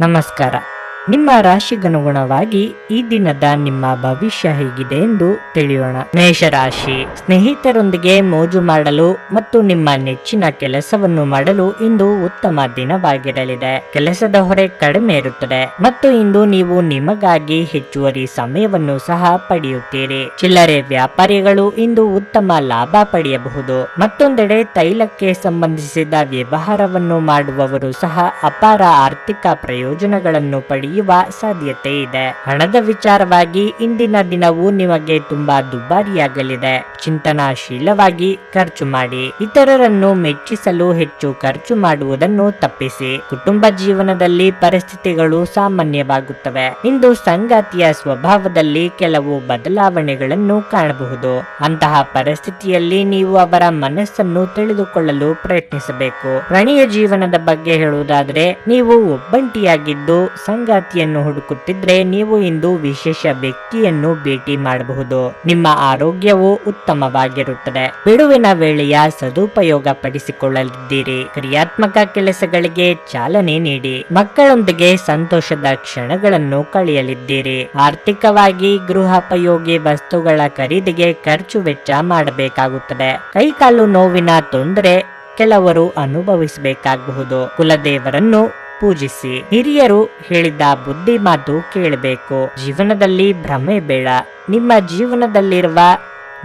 ನಮಸ್ಕಾರ. ನಿಮ್ಮ ರಾಶಿಗನುಗುಣವಾಗಿ ಈ ದಿನದ ನಿಮ್ಮ ಭವಿಷ್ಯ ಹೇಗಿದೆ ಎಂದು ತಿಳಿಯೋಣ. ಮೇಷರಾಶಿ, ಸ್ನೇಹಿತರೊಂದಿಗೆ ಮೋಜು ಮಾಡಲು ಮತ್ತು ನಿಮ್ಮ ನೆಚ್ಚಿನ ಕೆಲಸವನ್ನು ಮಾಡಲು ಇಂದು ಉತ್ತಮ ದಿನವಾಗಿರಲಿದೆ. ಕೆಲಸದ ಹೊರೆ ಕಡಿಮೆ ಇರುತ್ತದೆ ಮತ್ತು ಇಂದು ನೀವು ನಿಮಗಾಗಿ ಹೆಚ್ಚುವರಿ ಸಮಯವನ್ನು ಸಹ ಪಡೆಯುತ್ತೀರಿ. ಚಿಲ್ಲರೆ ವ್ಯಾಪಾರಿಗಳು ಇಂದು ಉತ್ತಮ ಲಾಭ ಪಡೆಯಬಹುದು. ಮತ್ತೊಂದೆಡೆ ತೈಲಕ್ಕೆ ಸಂಬಂಧಿಸಿದ ವ್ಯವಹಾರವನ್ನು ಮಾಡುವವರು ಸಹ ಅಪಾರ ಆರ್ಥಿಕ ಪ್ರಯೋಜನಗಳನ್ನು ಪಡೆಯುವ ಸಾಧ್ಯತೆ ಇದೆ. ಹಣದ ವಿಚಾರವಾಗಿ ಇಂದಿನ ದಿನವು ನಿಮಗೆ ತುಂಬಾ ದುಬಾರಿಯಾಗಲಿದೆ. ಚಿಂತನಾಶೀಲವಾಗಿ ಖರ್ಚು ಮಾಡಿ. ಇತರರನ್ನು ಮೆಚ್ಚಿಸಲು ಹೆಚ್ಚು ಖರ್ಚು ಮಾಡುವುದನ್ನು ತಪ್ಪಿಸಿ. ಕುಟುಂಬ ಜೀವನದಲ್ಲಿ ಪರಿಸ್ಥಿತಿಗಳು ಸಾಮಾನ್ಯವಾಗುತ್ತವೆ. ಇಂದು ಸಂಗಾತಿಯ ಸ್ವಭಾವದಲ್ಲಿ ಕೆಲವು ಬದಲಾವಣೆಗಳನ್ನು ಕಾಣಬಹುದು. ಅಂತಹ ಪರಿಸ್ಥಿತಿಯಲ್ಲಿ ನೀವು ಅವರ ಮನಸ್ಸನ್ನು ತಿಳಿದುಕೊಳ್ಳಲು ಪ್ರಯತ್ನಿಸಬೇಕು. ಪ್ರಣಯ ಜೀವನದ ಬಗ್ಗೆ ಹೇಳುವುದಾದರೆ, ನೀವು ಒಬ್ಬಂಟಿಯಾಗಿದ್ದು ಸಂಗಾತಿಯನ್ನು ಹುಡುಕುತ್ತಿದ್ರೆ ನೀವು ಇಂದು ವಿಶೇಷ ವ್ಯಕ್ತಿಯನ್ನು ಭೇಟಿ ಮಾಡಬಹುದು. ನಿಮ್ಮ ಆರೋಗ್ಯವು ಉತ್ತಮವಾಗಿರುತ್ತದೆ. ಬಿಡುವಿನ ವೇಳೆಯ ಸದುಪಯೋಗ ಪಡಿಸಿಕೊಳ್ಳಲಿದ್ದೀರಿ. ಕ್ರಿಯಾತ್ಮಕ ಕೆಲಸಗಳಿಗೆ ಚಾಲನೆ ನೀಡಿ. ಮಕ್ಕಳೊಂದಿಗೆ ಸಂತೋಷದ ಕ್ಷಣಗಳನ್ನು ಕಳೆಯಲಿದ್ದೀರಿ. ಆರ್ಥಿಕವಾಗಿ ಗೃಹೋಪಯೋಗಿ ವಸ್ತುಗಳ ಖರೀದಿಗೆ ಖರ್ಚು ವೆಚ್ಚ ಮಾಡಬೇಕಾಗುತ್ತದೆ. ಕೈಕಾಲು ನೋವಿನ ತೊಂದರೆ ಕೆಲವರು ಅನುಭವಿಸಬೇಕಾಗಬಹುದು. ಕುಲದೇವರನ್ನು ಪೂಜಿಸಿ. ಹಿರಿಯರು ಹೇಳಿದ ಬುದ್ಧಿ ಮಾತು ಕೇಳಬೇಕು. ಜೀವನದಲ್ಲಿ ಭ್ರಮೆ ಬೇಡ. ನಿಮ್ಮ ಜೀವನದಲ್ಲಿರುವ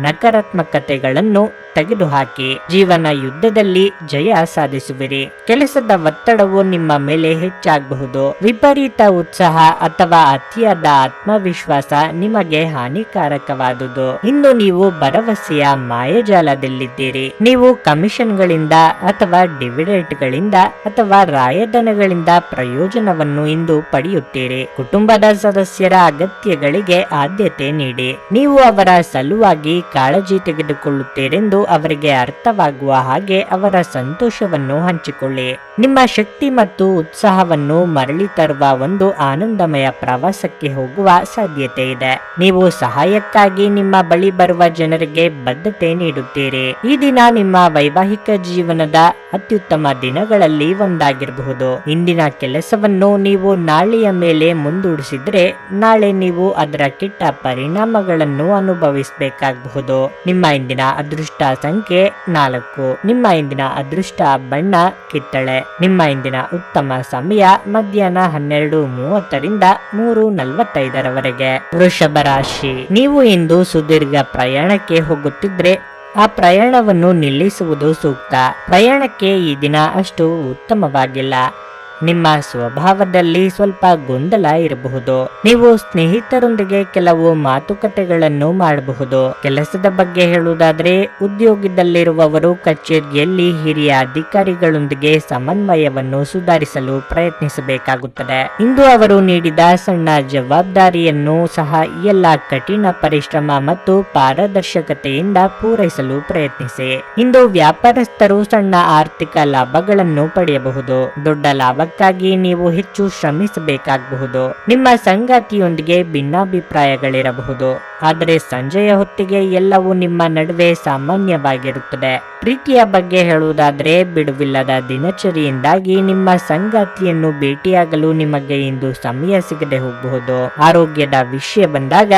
ನಕಾರಾತ್ಮಕತೆಗಳನ್ನು ತೆಗೆದುಹಾಕಿ. ಜೀವನ ಯುದ್ಧದಲ್ಲಿ ಜಯ ಸಾಧಿಸುವಿರಿ. ಕೆಲಸದ ಒತ್ತಡವು ನಿಮ್ಮ ಮೇಲೆ ಹೆಚ್ಚಾಗಬಹುದು. ವಿಪರೀತ ಉತ್ಸಾಹ ಅಥವಾ ಅತಿಯಾದ ಆತ್ಮವಿಶ್ವಾಸ ನಿಮಗೆ ಹಾನಿಕಾರಕವಾದುದು. ಇಂದು ನೀವು ಭರವಸೆಯ ಮಾಯಜಾಲದಲ್ಲಿದ್ದೀರಿ. ನೀವು ಕಮಿಷನ್ಗಳಿಂದ ಅಥವಾ ಡಿವಿಡೆಂಟ್ಗಳಿಂದ ಅಥವಾ ರಾಯಧನಗಳಿಂದ ಪ್ರಯೋಜನವನ್ನು ಇಂದು ಪಡೆಯುತ್ತೀರಿ. ಕುಟುಂಬದ ಸದಸ್ಯರ ಅಗತ್ಯಗಳಿಗೆ ಆದ್ಯತೆ ನೀಡಿ. ನೀವು ಅವರ ಸಲುವಾಗಿ ಕಾಳಜಿ ತೆಗೆದುಕೊಳ್ಳುತ್ತೀರೆಂದು ಅವರಿಗೆ ಅರ್ಥವಾಗುವ ಹಾಗೆ ಅವರ ಸಂತೋಷವನ್ನು ಹಂಚಿಕೊಳ್ಳಿ. ನಿಮ್ಮ ಶಕ್ತಿ ಮತ್ತು ಉತ್ಸಾಹವನ್ನು ಮರಳಿ ತರುವ ಒಂದು ಆನಂದಮಯ ಪ್ರವಾಸಕ್ಕೆ ಹೋಗುವ ಸಾಧ್ಯತೆ ಇದೆ. ನೀವು ಸಹಾಯಕ್ಕಾಗಿ ನಿಮ್ಮ ಬಳಿ ಬರುವ ಜನರಿಗೆ ಬದ್ಧತೆ ನೀಡುತ್ತೀರಿ. ಈ ದಿನ ನಿಮ್ಮ ವೈವಾಹಿಕ ಜೀವನದ ಅತ್ಯುತ್ತಮ ದಿನಗಳಲ್ಲಿ ಒಂದಾಗಿರಬಹುದು. ಇಂದಿನ ಕೆಲಸವನ್ನು ನೀವು ನಾಳೆಯ ಮೇಲೆ ಮುಂದೂಡಿಸಿದ್ರೆ ನಾಳೆ ನೀವು ಅದರ ಕೆಟ್ಟ ಪರಿಣಾಮಗಳನ್ನು ಅನುಭವಿಸಬೇಕಾಗಬಹುದು. ನಿಮ್ಮ ಇಂದಿನ ಅದೃಷ್ಟ ಸಂಖ್ಯೆ 4. ನಿಮ್ಮ ಇಂದಿನ ಅದೃಷ್ಟ ಬಣ್ಣ ಕಿತ್ತಳೆ. ನಿಮ್ಮ ಇಂದಿನ ಉತ್ತಮ ಸಮಯ ಮಧ್ಯಾಹ್ನ 12:30 3:45 ವೃಷಭ ರಾಶಿ, ನೀವು ಇಂದು ಸುದೀರ್ಘ ಪ್ರಯಾಣಕ್ಕೆ ಹೋಗುತ್ತಿದ್ರೆ ಆ ಪ್ರಯಾಣವನ್ನು ನಿಲ್ಲಿಸುವುದು ಸೂಕ್ತ. ಪ್ರಯಾಣಕ್ಕೆ ಈ ದಿನ ಅಷ್ಟು ಉತ್ತಮವಾಗಿಲ್ಲ. ನಿಮ್ಮ ಸ್ವಭಾವದಲ್ಲಿ ಸ್ವಲ್ಪ ಗೊಂದಲ ಇರಬಹುದು. ನೀವು ಸ್ನೇಹಿತರೊಂದಿಗೆ ಕೆಲವು ಮಾತುಕತೆಗಳನ್ನು ಮಾಡಬಹುದು. ಕೆಲಸದ ಬಗ್ಗೆ ಹೇಳುವುದಾದ್ರೆ, ಉದ್ಯೋಗದಲ್ಲಿರುವವರು ಕಚೇರಿಯಲ್ಲಿ ಹಿರಿಯ ಅಧಿಕಾರಿಗಳೊಂದಿಗೆ ಸಮನ್ವಯವನ್ನು ಸುಧಾರಿಸಲು ಪ್ರಯತ್ನಿಸಬೇಕಾಗುತ್ತದೆ. ಇಂದು ಅವರು ನೀಡಿದ ಸಣ್ಣ ಜವಾಬ್ದಾರಿಯನ್ನು ಸಹ ಎಲ್ಲ ಕಠಿಣ ಪರಿಶ್ರಮ ಮತ್ತು ಪಾರದರ್ಶಕತೆಯಿಂದ ಪೂರೈಸಲು ಪ್ರಯತ್ನಿಸಿ. ಇಂದು ವ್ಯಾಪಾರಸ್ಥರು ಸಣ್ಣ ಆರ್ಥಿಕ ಲಾಭಗಳನ್ನು ಪಡೆಯಬಹುದು. ದೊಡ್ಡ ಲಾಭಕ್ಕಾಗಿ ನೀವು ಹೆಚ್ಚು ಶ್ರಮಿಸಬೇಕಾಗಬಹುದು. ನಿಮ್ಮ ಸಂಗಾತಿಯೊಂದಿಗೆ ಭಿನ್ನಾಭಿಪ್ರಾಯಗಳಿರಬಹುದು. ಆದರೆ ಸಂಜೆಯ ಹೊತ್ತಿಗೆ ಎಲ್ಲವೂ ನಿಮ್ಮ ನಡುವೆ ಸಾಮಾನ್ಯವಾಗಿರುತ್ತದೆ. ಪ್ರೀತಿಯ ಬಗ್ಗೆ ಹೇಳುವುದಾದರೆ, ಬಿಡುವಿಲ್ಲದ ದಿನಚರಿಯಿಂದಾಗಿ ನಿಮ್ಮ ಸಂಗಾತಿಯನ್ನು ಭೇಟಿಯಾಗಲು ನಿಮಗೆ ಇಂದು ಸಮಯ ಸಿಗದೆ ಹೋಗಬಹುದು. ಆರೋಗ್ಯದ ವಿಷಯ ಬಂದಾಗ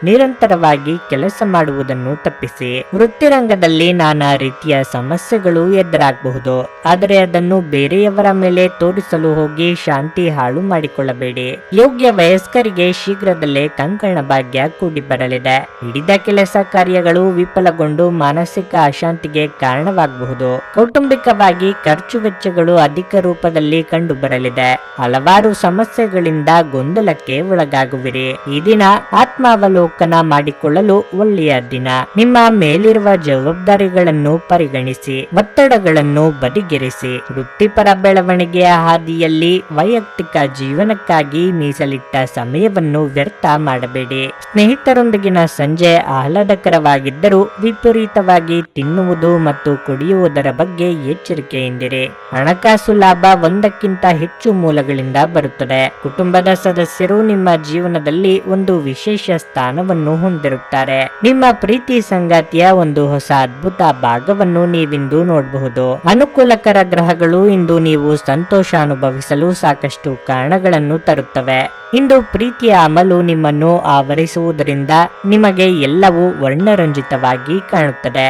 ನಿರಂತರವಾಗಿ ಕೆಲಸ ಮಾಡುವುದನ್ನು ತಪ್ಪಿಸಿ. ವೃತ್ತಿರಂಗದಲ್ಲಿ ನಾನಾ ರೀತಿಯ ಸಮಸ್ಯೆಗಳು ಎದುರಾಗಬಹುದು. ಆದರೆ ಅದನ್ನು ಬೇರೆಯವರ ಮೇಲೆ ತೋರಿಸಲು ಹೋಗಿ ಶಾಂತಿ ಹಾಳು ಮಾಡಿಕೊಳ್ಳಬೇಡಿ. ಯೋಗ್ಯ ವಯಸ್ಕರಿಗೆ ಶೀಘ್ರದಲ್ಲೇ ಕಂಕಣ ಭಾಗ್ಯ ಕೂಡಿ ಬರಲಿದೆ. ಹಿಡಿದ ಕೆಲಸ ಕಾರ್ಯಗಳು ವಿಫಲಗೊಂಡು ಮಾನಸಿಕ ಅಶಾಂತಿಗೆ ಕಾರಣವಾಗಬಹುದು. ಕೌಟುಂಬಿಕವಾಗಿ ಖರ್ಚು ವೆಚ್ಚಗಳು ಅಧಿಕ ರೂಪದಲ್ಲಿ ಕಂಡು ಬರಲಿದೆ. ಹಲವಾರು ಸಮಸ್ಯೆಗಳಿಂದ ಗೊಂದಲಕ್ಕೆ ಒಳಗಾಗುವಿರಿ. ಈ ದಿನ ಆತ್ಮಾವಲೋಕನ ಮಾಡಿಕೊಳ್ಳಲು ಒಳ್ಳೆಯ ದಿನ. ನಿಮ್ಮ ಮೇಲಿರುವ ಜವಾಬ್ದಾರಿಗಳನ್ನು ಪರಿಗಣಿಸಿ. ಒತ್ತಡಗಳನ್ನು ಬದಿಗಿರಿಸಿ. ವೃತ್ತಿಪರ ಬೆಳವಣಿಗೆಯ ಹಾದಿಯಲ್ಲಿ ವೈಯಕ್ತಿಕ ಜೀವನಕ್ಕಾಗಿ ಮೀಸಲಿಟ್ಟ ಸಮಯವನ್ನು ವ್ಯರ್ಥ ಮಾಡಬೇಡಿ. ಸ್ನೇಹಿತರೊಂದಿಗಿನ ಸಂಜೆ ಆಹ್ಲಾದಕರವಾಗಿದ್ದರೂ ವಿಪರೀತವಾಗಿ ತಿನ್ನುವುದು ಮತ್ತು ಕುಡಿಯುವುದರ ಬಗ್ಗೆ ಎಚ್ಚರಿಕೆಯಿಂದಿರಿ. ಹಣಕಾಸು ಲಾಭ ಒಂದಕ್ಕಿಂತ ಹೆಚ್ಚು ಮೂಲಗಳಿಂದ ಬರುತ್ತದೆ. ಕುಟುಂಬದ ಸದಸ್ಯರು ನಿಮ್ಮ ಜೀವನದಲ್ಲಿ ಒಂದು ವಿಶೇಷ ಸ್ಥಾನ ಸ್ಥಾನವನ್ನು ಹೊಂದಿರುತ್ತಾರೆ. ನಿಮ್ಮ ಪ್ರೀತಿ ಸಂಗಾತಿಯ ಒಂದು ಹೊಸ ಅದ್ಭುತ ಭಾಗವನ್ನು ನೀವಿಂದು ನೋಡಬಹುದು. ಅನುಕೂಲಕರ ಗ್ರಹಗಳು ಇಂದು ನೀವು ಸಂತೋಷ ಅನುಭವಿಸಲು ಸಾಕಷ್ಟು ಕಾರಣಗಳನ್ನು ತರುತ್ತವೆ. ಇಂದು ಪ್ರೀತಿಯ ಅಮಲು ನಿಮ್ಮನ್ನು ಆವರಿಸುವುದರಿಂದ ನಿಮಗೆ ಎಲ್ಲವೂ ವರ್ಣರಂಜಿತವಾಗಿ ಕಾಣುತ್ತದೆ.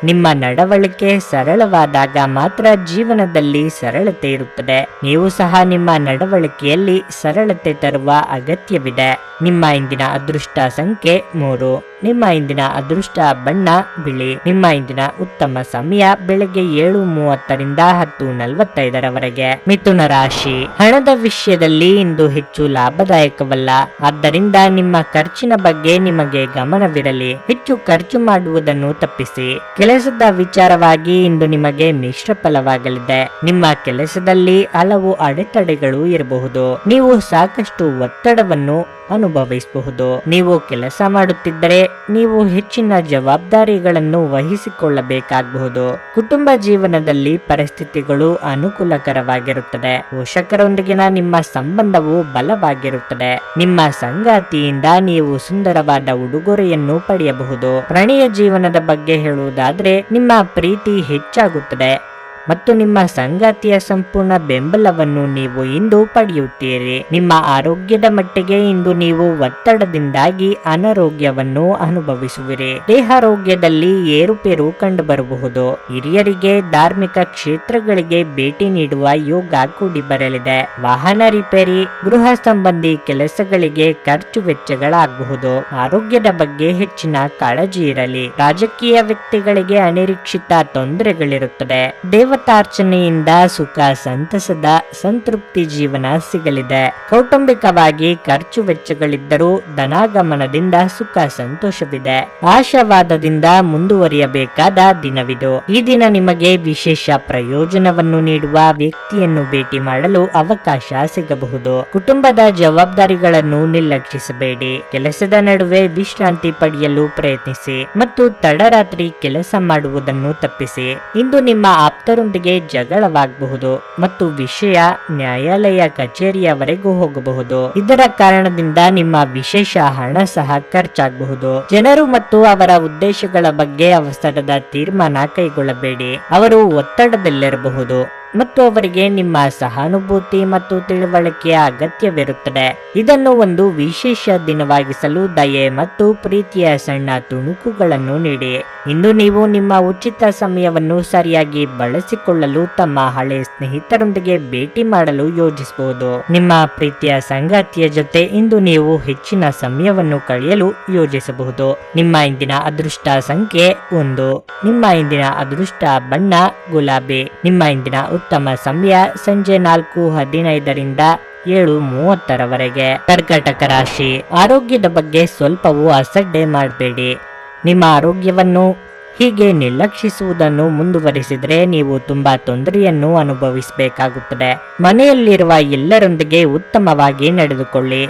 ನಿಮ್ಮ ನಡವಳಿಕೆ ಸರಳವಾದಾಗ ಮಾತ್ರ ಜೀವನದಲ್ಲಿ ಸರಳತೆ ಇರುತ್ತದೆ. ನೀವು ಸಹ ನಿಮ್ಮ ನಡವಳಿಕೆಯಲ್ಲಿ ಸರಳತೆ ತರುವ ಅಗತ್ಯವಿದೆ. ನಿಮ್ಮ ಇಂದಿನ ಅದೃಷ್ಟ ಸಂಖ್ಯೆ 3. ನಿಮ್ಮ ಇಂದಿನ ಅದೃಷ್ಟ ಬಣ್ಣ ಬಿಳಿ. ನಿಮ್ಮ ಇಂದಿನ ಉತ್ತಮ ಸಮಯ ಬೆಳಗ್ಗೆ 7:30ರಿಂದ 10:45ರವರೆಗೆ. ಮಿಥುನ ರಾಶಿ. ಹಣದ ವಿಷಯದಲ್ಲಿ ಇಂದು ಹೆಚ್ಚು ಲಾಭದಾಯಕವಲ್ಲ. ಆದ್ದರಿಂದ ನಿಮ್ಮ ಖರ್ಚಿನ ಬಗ್ಗೆ ನಿಮಗೆ ಗಮನವಿರಲಿ. ಹೆಚ್ಚು ಖರ್ಚು ಮಾಡುವುದನ್ನು ತಪ್ಪಿಸಿ. ಕೆಲಸದ ವಿಚಾರವಾಗಿ ಇಂದು ನಿಮಗೆ ಮಿಶ್ರ ಫಲವಾಗಲಿದೆ. ನಿಮ್ಮ ಕೆಲಸದಲ್ಲಿ ಹಲವು ಅಡೆತಡೆಗಳು ಇರಬಹುದು. ನೀವು ಸಾಕಷ್ಟು ಒತ್ತಡವನ್ನು ಅನುಭವಿಸಬಹುದು. ನೀವು ಕೆಲಸ ಮಾಡುತ್ತಿದ್ದರೆ ನೀವು ಹೆಚ್ಚಿನ ಜವಾಬ್ದಾರಿಗಳನ್ನು ವಹಿಸಿಕೊಳ್ಳಬೇಕಾಗಬಹುದು. ಕುಟುಂಬ ಜೀವನದಲ್ಲಿ ಪರಿಸ್ಥಿತಿಗಳು ಅನುಕೂಲಕರವಾಗಿರುತ್ತದೆ. ಪೋಷಕರೊಂದಿಗಿನ ನಿಮ್ಮ ಸಂಬಂಧವು ಬಲವಾಗಿರುತ್ತದೆ. ನಿಮ್ಮ ಸಂಗಾತಿಯಿಂದ ನೀವು ಸುಂದರವಾದ ಉಡುಗೊರೆಯನ್ನು ಪಡೆಯಬಹುದು. ಪ್ರಣಯ ಜೀವನದ ಬಗ್ಗೆ ಹೇಳುವುದಾದ್ರೆ ನಿಮ್ಮ ಪ್ರೀತಿ ಹೆಚ್ಚಾಗುತ್ತದೆ ಮತ್ತು ನಿಮ್ಮ ಸಂಗಾತಿಯ ಸಂಪೂರ್ಣ ಬೆಂಬಲವನ್ನು ನೀವು ಇಂದು ಪಡೆಯುತ್ತೀರಿ. ನಿಮ್ಮ ಆರೋಗ್ಯದ ಮಟ್ಟಿಗೆ ಇಂದು ನೀವು ಒತ್ತಡದಿಂದಾಗಿ ಅನಾರೋಗ್ಯವನ್ನು ಅನುಭವಿಸುವಿರಿ. ದೇಹಾರೋಗ್ಯದಲ್ಲಿ ಏರುಪೇರು ಕಂಡುಬರಬಹುದು. ಹಿರಿಯರಿಗೆ ಧಾರ್ಮಿಕ ಕ್ಷೇತ್ರಗಳಿಗೆ ಭೇಟಿ ನೀಡುವ ಯೋಗ ಕೂಡಿ ಬರಲಿದೆ. ವಾಹನ ರಿಪೇರಿ, ಗೃಹ ಸಂಬಂಧಿ ಕೆಲಸಗಳಿಗೆ ಖರ್ಚು ವೆಚ್ಚಗಳಾಗಬಹುದು. ಆರೋಗ್ಯದ ಬಗ್ಗೆ ಹೆಚ್ಚಿನ ಕಾಳಜಿ ಇರಲಿ. ರಾಜಕೀಯ ವ್ಯಕ್ತಿಗಳಿಗೆ ಅನಿರೀಕ್ಷಿತ ತೊಂದರೆಗಳಿರುತ್ತದೆ. ದೇವತಾರ್ಚನೆಯಿಂದ ಸುಖ ಸಂತಸದ ಸಂತೃಪ್ತಿ ಜೀವನ ಸಿಗಲಿದೆ. ಕೌಟುಂಬಿಕವಾಗಿ ಖರ್ಚು ವೆಚ್ಚಗಳಿದ್ದರೂ ಧನಾಗಮನದಿಂದ ಸುಖ ಸಂತೋಷವಿದೆ. ಆಶಾವಾದದಿಂದ ಮುಂದುವರಿಯಬೇಕಾದ ದಿನವಿದು. ಈ ದಿನ ನಿಮಗೆ ವಿಶೇಷ ಪ್ರಯೋಜನವನ್ನು ನೀಡುವ ವ್ಯಕ್ತಿಯನ್ನು ಭೇಟಿ ಮಾಡಲು ಅವಕಾಶ ಸಿಗಬಹುದು. ಕುಟುಂಬದ ಜವಾಬ್ದಾರಿಗಳನ್ನು ನಿರ್ಲಕ್ಷಿಸಬೇಡಿ. ಕೆಲಸದ ನಡುವೆ ವಿಶ್ರಾಂತಿ ಪಡೆಯಲು ಪ್ರಯತ್ನಿಸಿ ಮತ್ತು ತಡರಾತ್ರಿ ಕೆಲಸ ಮಾಡುವುದನ್ನು ತಪ್ಪಿಸಿ. ಇಂದು ನಿಮ್ಮ ಆಪ್ತರೊಂದಿಗೆ ಜಗಳವಾಗಬಹುದು ಮತ್ತು ವಿಷಯ ನ್ಯಾಯಾಲಯ ಕಚೇರಿಯವರೆಗೂ ಹೋಗಬಹುದು. ಇದರ ಕಾರಣದಿಂದ ನಿಮ್ಮ ವಿಶೇಷ ಹಣ ಸಹ ಖರ್ಚಾಗಬಹುದು. ಜನರು ಮತ್ತು ಅವರ ಉದ್ದೇಶಗಳ ಬಗ್ಗೆ ಅವಸರದ ತೀರ್ಮಾನ ಕೈಗೊಳ್ಳಬೇಡಿ. ಅವರು ಒತ್ತಡದಲ್ಲಿರಬಹುದು ಮತ್ತು ಅವರಿಗೆ ನಿಮ್ಮ ಸಹಾನುಭೂತಿ ಮತ್ತು ತಿಳುವಳಿಕೆಯ ಅಗತ್ಯವಿರುತ್ತದೆ. ಇದನ್ನು ಒಂದು ವಿಶೇಷ ದಿನವಾಗಿಸಲು ದಯೆ ಮತ್ತು ಪ್ರೀತಿಯ ಸಣ್ಣ ತುಣುಕುಗಳನ್ನು ನೀಡಿ. ಇಂದು ನೀವು ನಿಮ್ಮ ಉಚಿತ ಸಮಯವನ್ನು ಸರಿಯಾಗಿ ಬಳಸಿಕೊಳ್ಳಲು ತಮ್ಮ ಹಳೆ ಸ್ನೇಹಿತರೊಂದಿಗೆ ಭೇಟಿ ಮಾಡಲು ಯೋಜಿಸಬಹುದು. ನಿಮ್ಮ ಪ್ರೀತಿಯ ಸಂಗಾತಿಯ ಜೊತೆ ಇಂದು ನೀವು ಹೆಚ್ಚಿನ ಸಮಯವನ್ನು ಕಳೆಯಲು ಯೋಜಿಸಬಹುದು. ನಿಮ್ಮ ಇಂದಿನ ಅದೃಷ್ಟ ಸಂಖ್ಯೆ 1. ನಿಮ್ಮ ಇಂದಿನ ಅದೃಷ್ಟ ಬಣ್ಣ ಗುಲಾಬಿ. ನಿಮ್ಮ ಇಂದಿನ ಉತ್ತಮ ಸಮಯ ಸಂಜೆ 4:15ರಿಂದ 7:30ರವರೆಗೆ. ಕರ್ಕಾಟಕ ರಾಶಿ. ಆರೋಗ್ಯದ ಬಗ್ಗೆ ಸ್ವಲ್ಪವೂ ಅಸಡ್ಡೆ ಮಾಡಬೇಡಿ. ನಿಮ್ಮ ಆರೋಗ್ಯವನ್ನು ಹೀಗೆ ನಿರ್ಲಕ್ಷಿಸುವುದನ್ನು ಮುಂದುವರಿಸಿದರೆ ನೀವು ತುಂಬಾ ತೊಂದರೆಯನ್ನು ಅನುಭವಿಸಬೇಕಾಗುತ್ತದೆ. ಮನೆಯಲ್ಲಿರುವ ಎಲ್ಲರೊಂದಿಗೆ ಉತ್ತಮವಾಗಿ ನಡೆದುಕೊಳ್ಳಿ.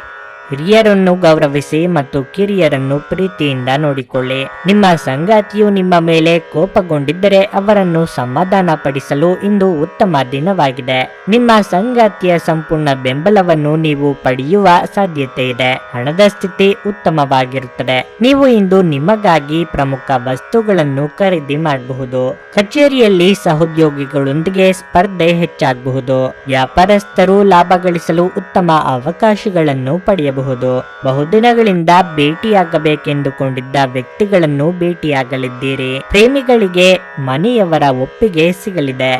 ಹಿರಿಯರನ್ನು ಗೌರವಿಸಿ ಮತ್ತು ಕಿರಿಯರನ್ನು ಪ್ರೀತಿಯಿಂದ ನೋಡಿಕೊಳ್ಳಿ. ನಿಮ್ಮ ಸಂಗಾತಿಯು ನಿಮ್ಮ ಮೇಲೆ ಕೋಪಗೊಂಡಿದ್ದರೆ ಅವರನ್ನು ಸಮಾಧಾನ ಪಡಿಸಲು ಇಂದು ಉತ್ತಮ ದಿನವಾಗಿದೆ. ನಿಮ್ಮ ಸಂಗಾತಿಯ ಸಂಪೂರ್ಣ ಬೆಂಬಲವನ್ನು ನೀವು ಪಡೆಯುವ ಸಾಧ್ಯತೆ ಇದೆ. ಹಣದ ಸ್ಥಿತಿ ಉತ್ತಮವಾಗಿರುತ್ತದೆ. ನೀವು ಇಂದು ನಿಮಗಾಗಿ ಪ್ರಮುಖ ವಸ್ತುಗಳನ್ನು ಖರೀದಿ ಮಾಡಬಹುದು. ಕಚೇರಿಯಲ್ಲಿ ಸಹೋದ್ಯೋಗಿಗಳೊಂದಿಗೆ ಸ್ಪರ್ಧೆ ಹೆಚ್ಚಾಗಬಹುದು. ವ್ಯಾಪಾರಸ್ಥರು ಲಾಭ ಗಳಿಸಲು ಉತ್ತಮ ಅವಕಾಶಗಳನ್ನು ಪಡೆಯಬಹುದು. ಬಹುದಿನಗಳಿಂದ ಭೇಟಿಯಾಗಬೇಕೆಂದುಕೊಂಡಿದ್ದ ವ್ಯಕ್ತಿಗಳನ್ನು ಭೇಟಿಯಾಗಲಿದ್ದೀರಿ. ಪ್ರೇಮಿಗಳಿಗೆ ಮನೆಯವರ ಒಪ್ಪಿಗೆ ಸಿಗಲಿದೆ.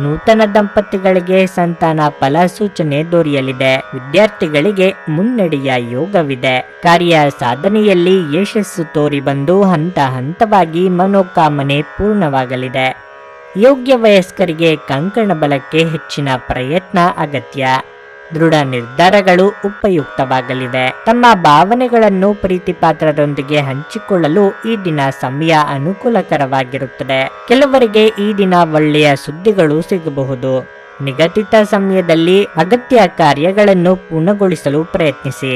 ನೂತನ ದಂಪತಿಗಳಿಗೆ ಸಂತಾನ ಫಲ ಸೂಚನೆ ದೊರೆಯಲಿದೆ. ವಿದ್ಯಾರ್ಥಿಗಳಿಗೆ ಮುನ್ನಡೆಯ ಯೋಗವಿದೆ. ಕಾರ್ಯ ಸಾಧನೆಯಲ್ಲಿ ಯಶಸ್ಸು ತೋರಿ ಬಂದು ಹಂತ ಹಂತವಾಗಿ ಮನೋಕಾಮನೆ ಪೂರ್ಣವಾಗಲಿದೆ. ಯೋಗ್ಯ ವಯಸ್ಕರಿಗೆ ಕಂಕಣ ಬಲಕ್ಕೆ ಹೆಚ್ಚಿನ ಪ್ರಯತ್ನ ಅಗತ್ಯ. ದೃಢ ನಿರ್ಧಾರಗಳು ಉಪಯುಕ್ತವಾಗಲಿವೆ. ತಮ್ಮ ಭಾವನೆಗಳನ್ನು ಪ್ರೀತಿಪಾತ್ರರೊಂದಿಗೆ ಹಂಚಿಕೊಳ್ಳಲು ಈ ದಿನ ಸಮಯ ಅನುಕೂಲಕರವಾಗಿರುತ್ತದೆ. ಕೆಲವರಿಗೆ ಈ ದಿನ ಒಳ್ಳೆಯ ಸುದ್ದಿಗಳು ಸಿಗಬಹುದು. ನಿಗದಿತ ಸಮಯದಲ್ಲಿ ಅಗತ್ಯ ಕಾರ್ಯಗಳನ್ನು ಪೂರ್ಣಗೊಳಿಸಲು ಪ್ರಯತ್ನಿಸಿ.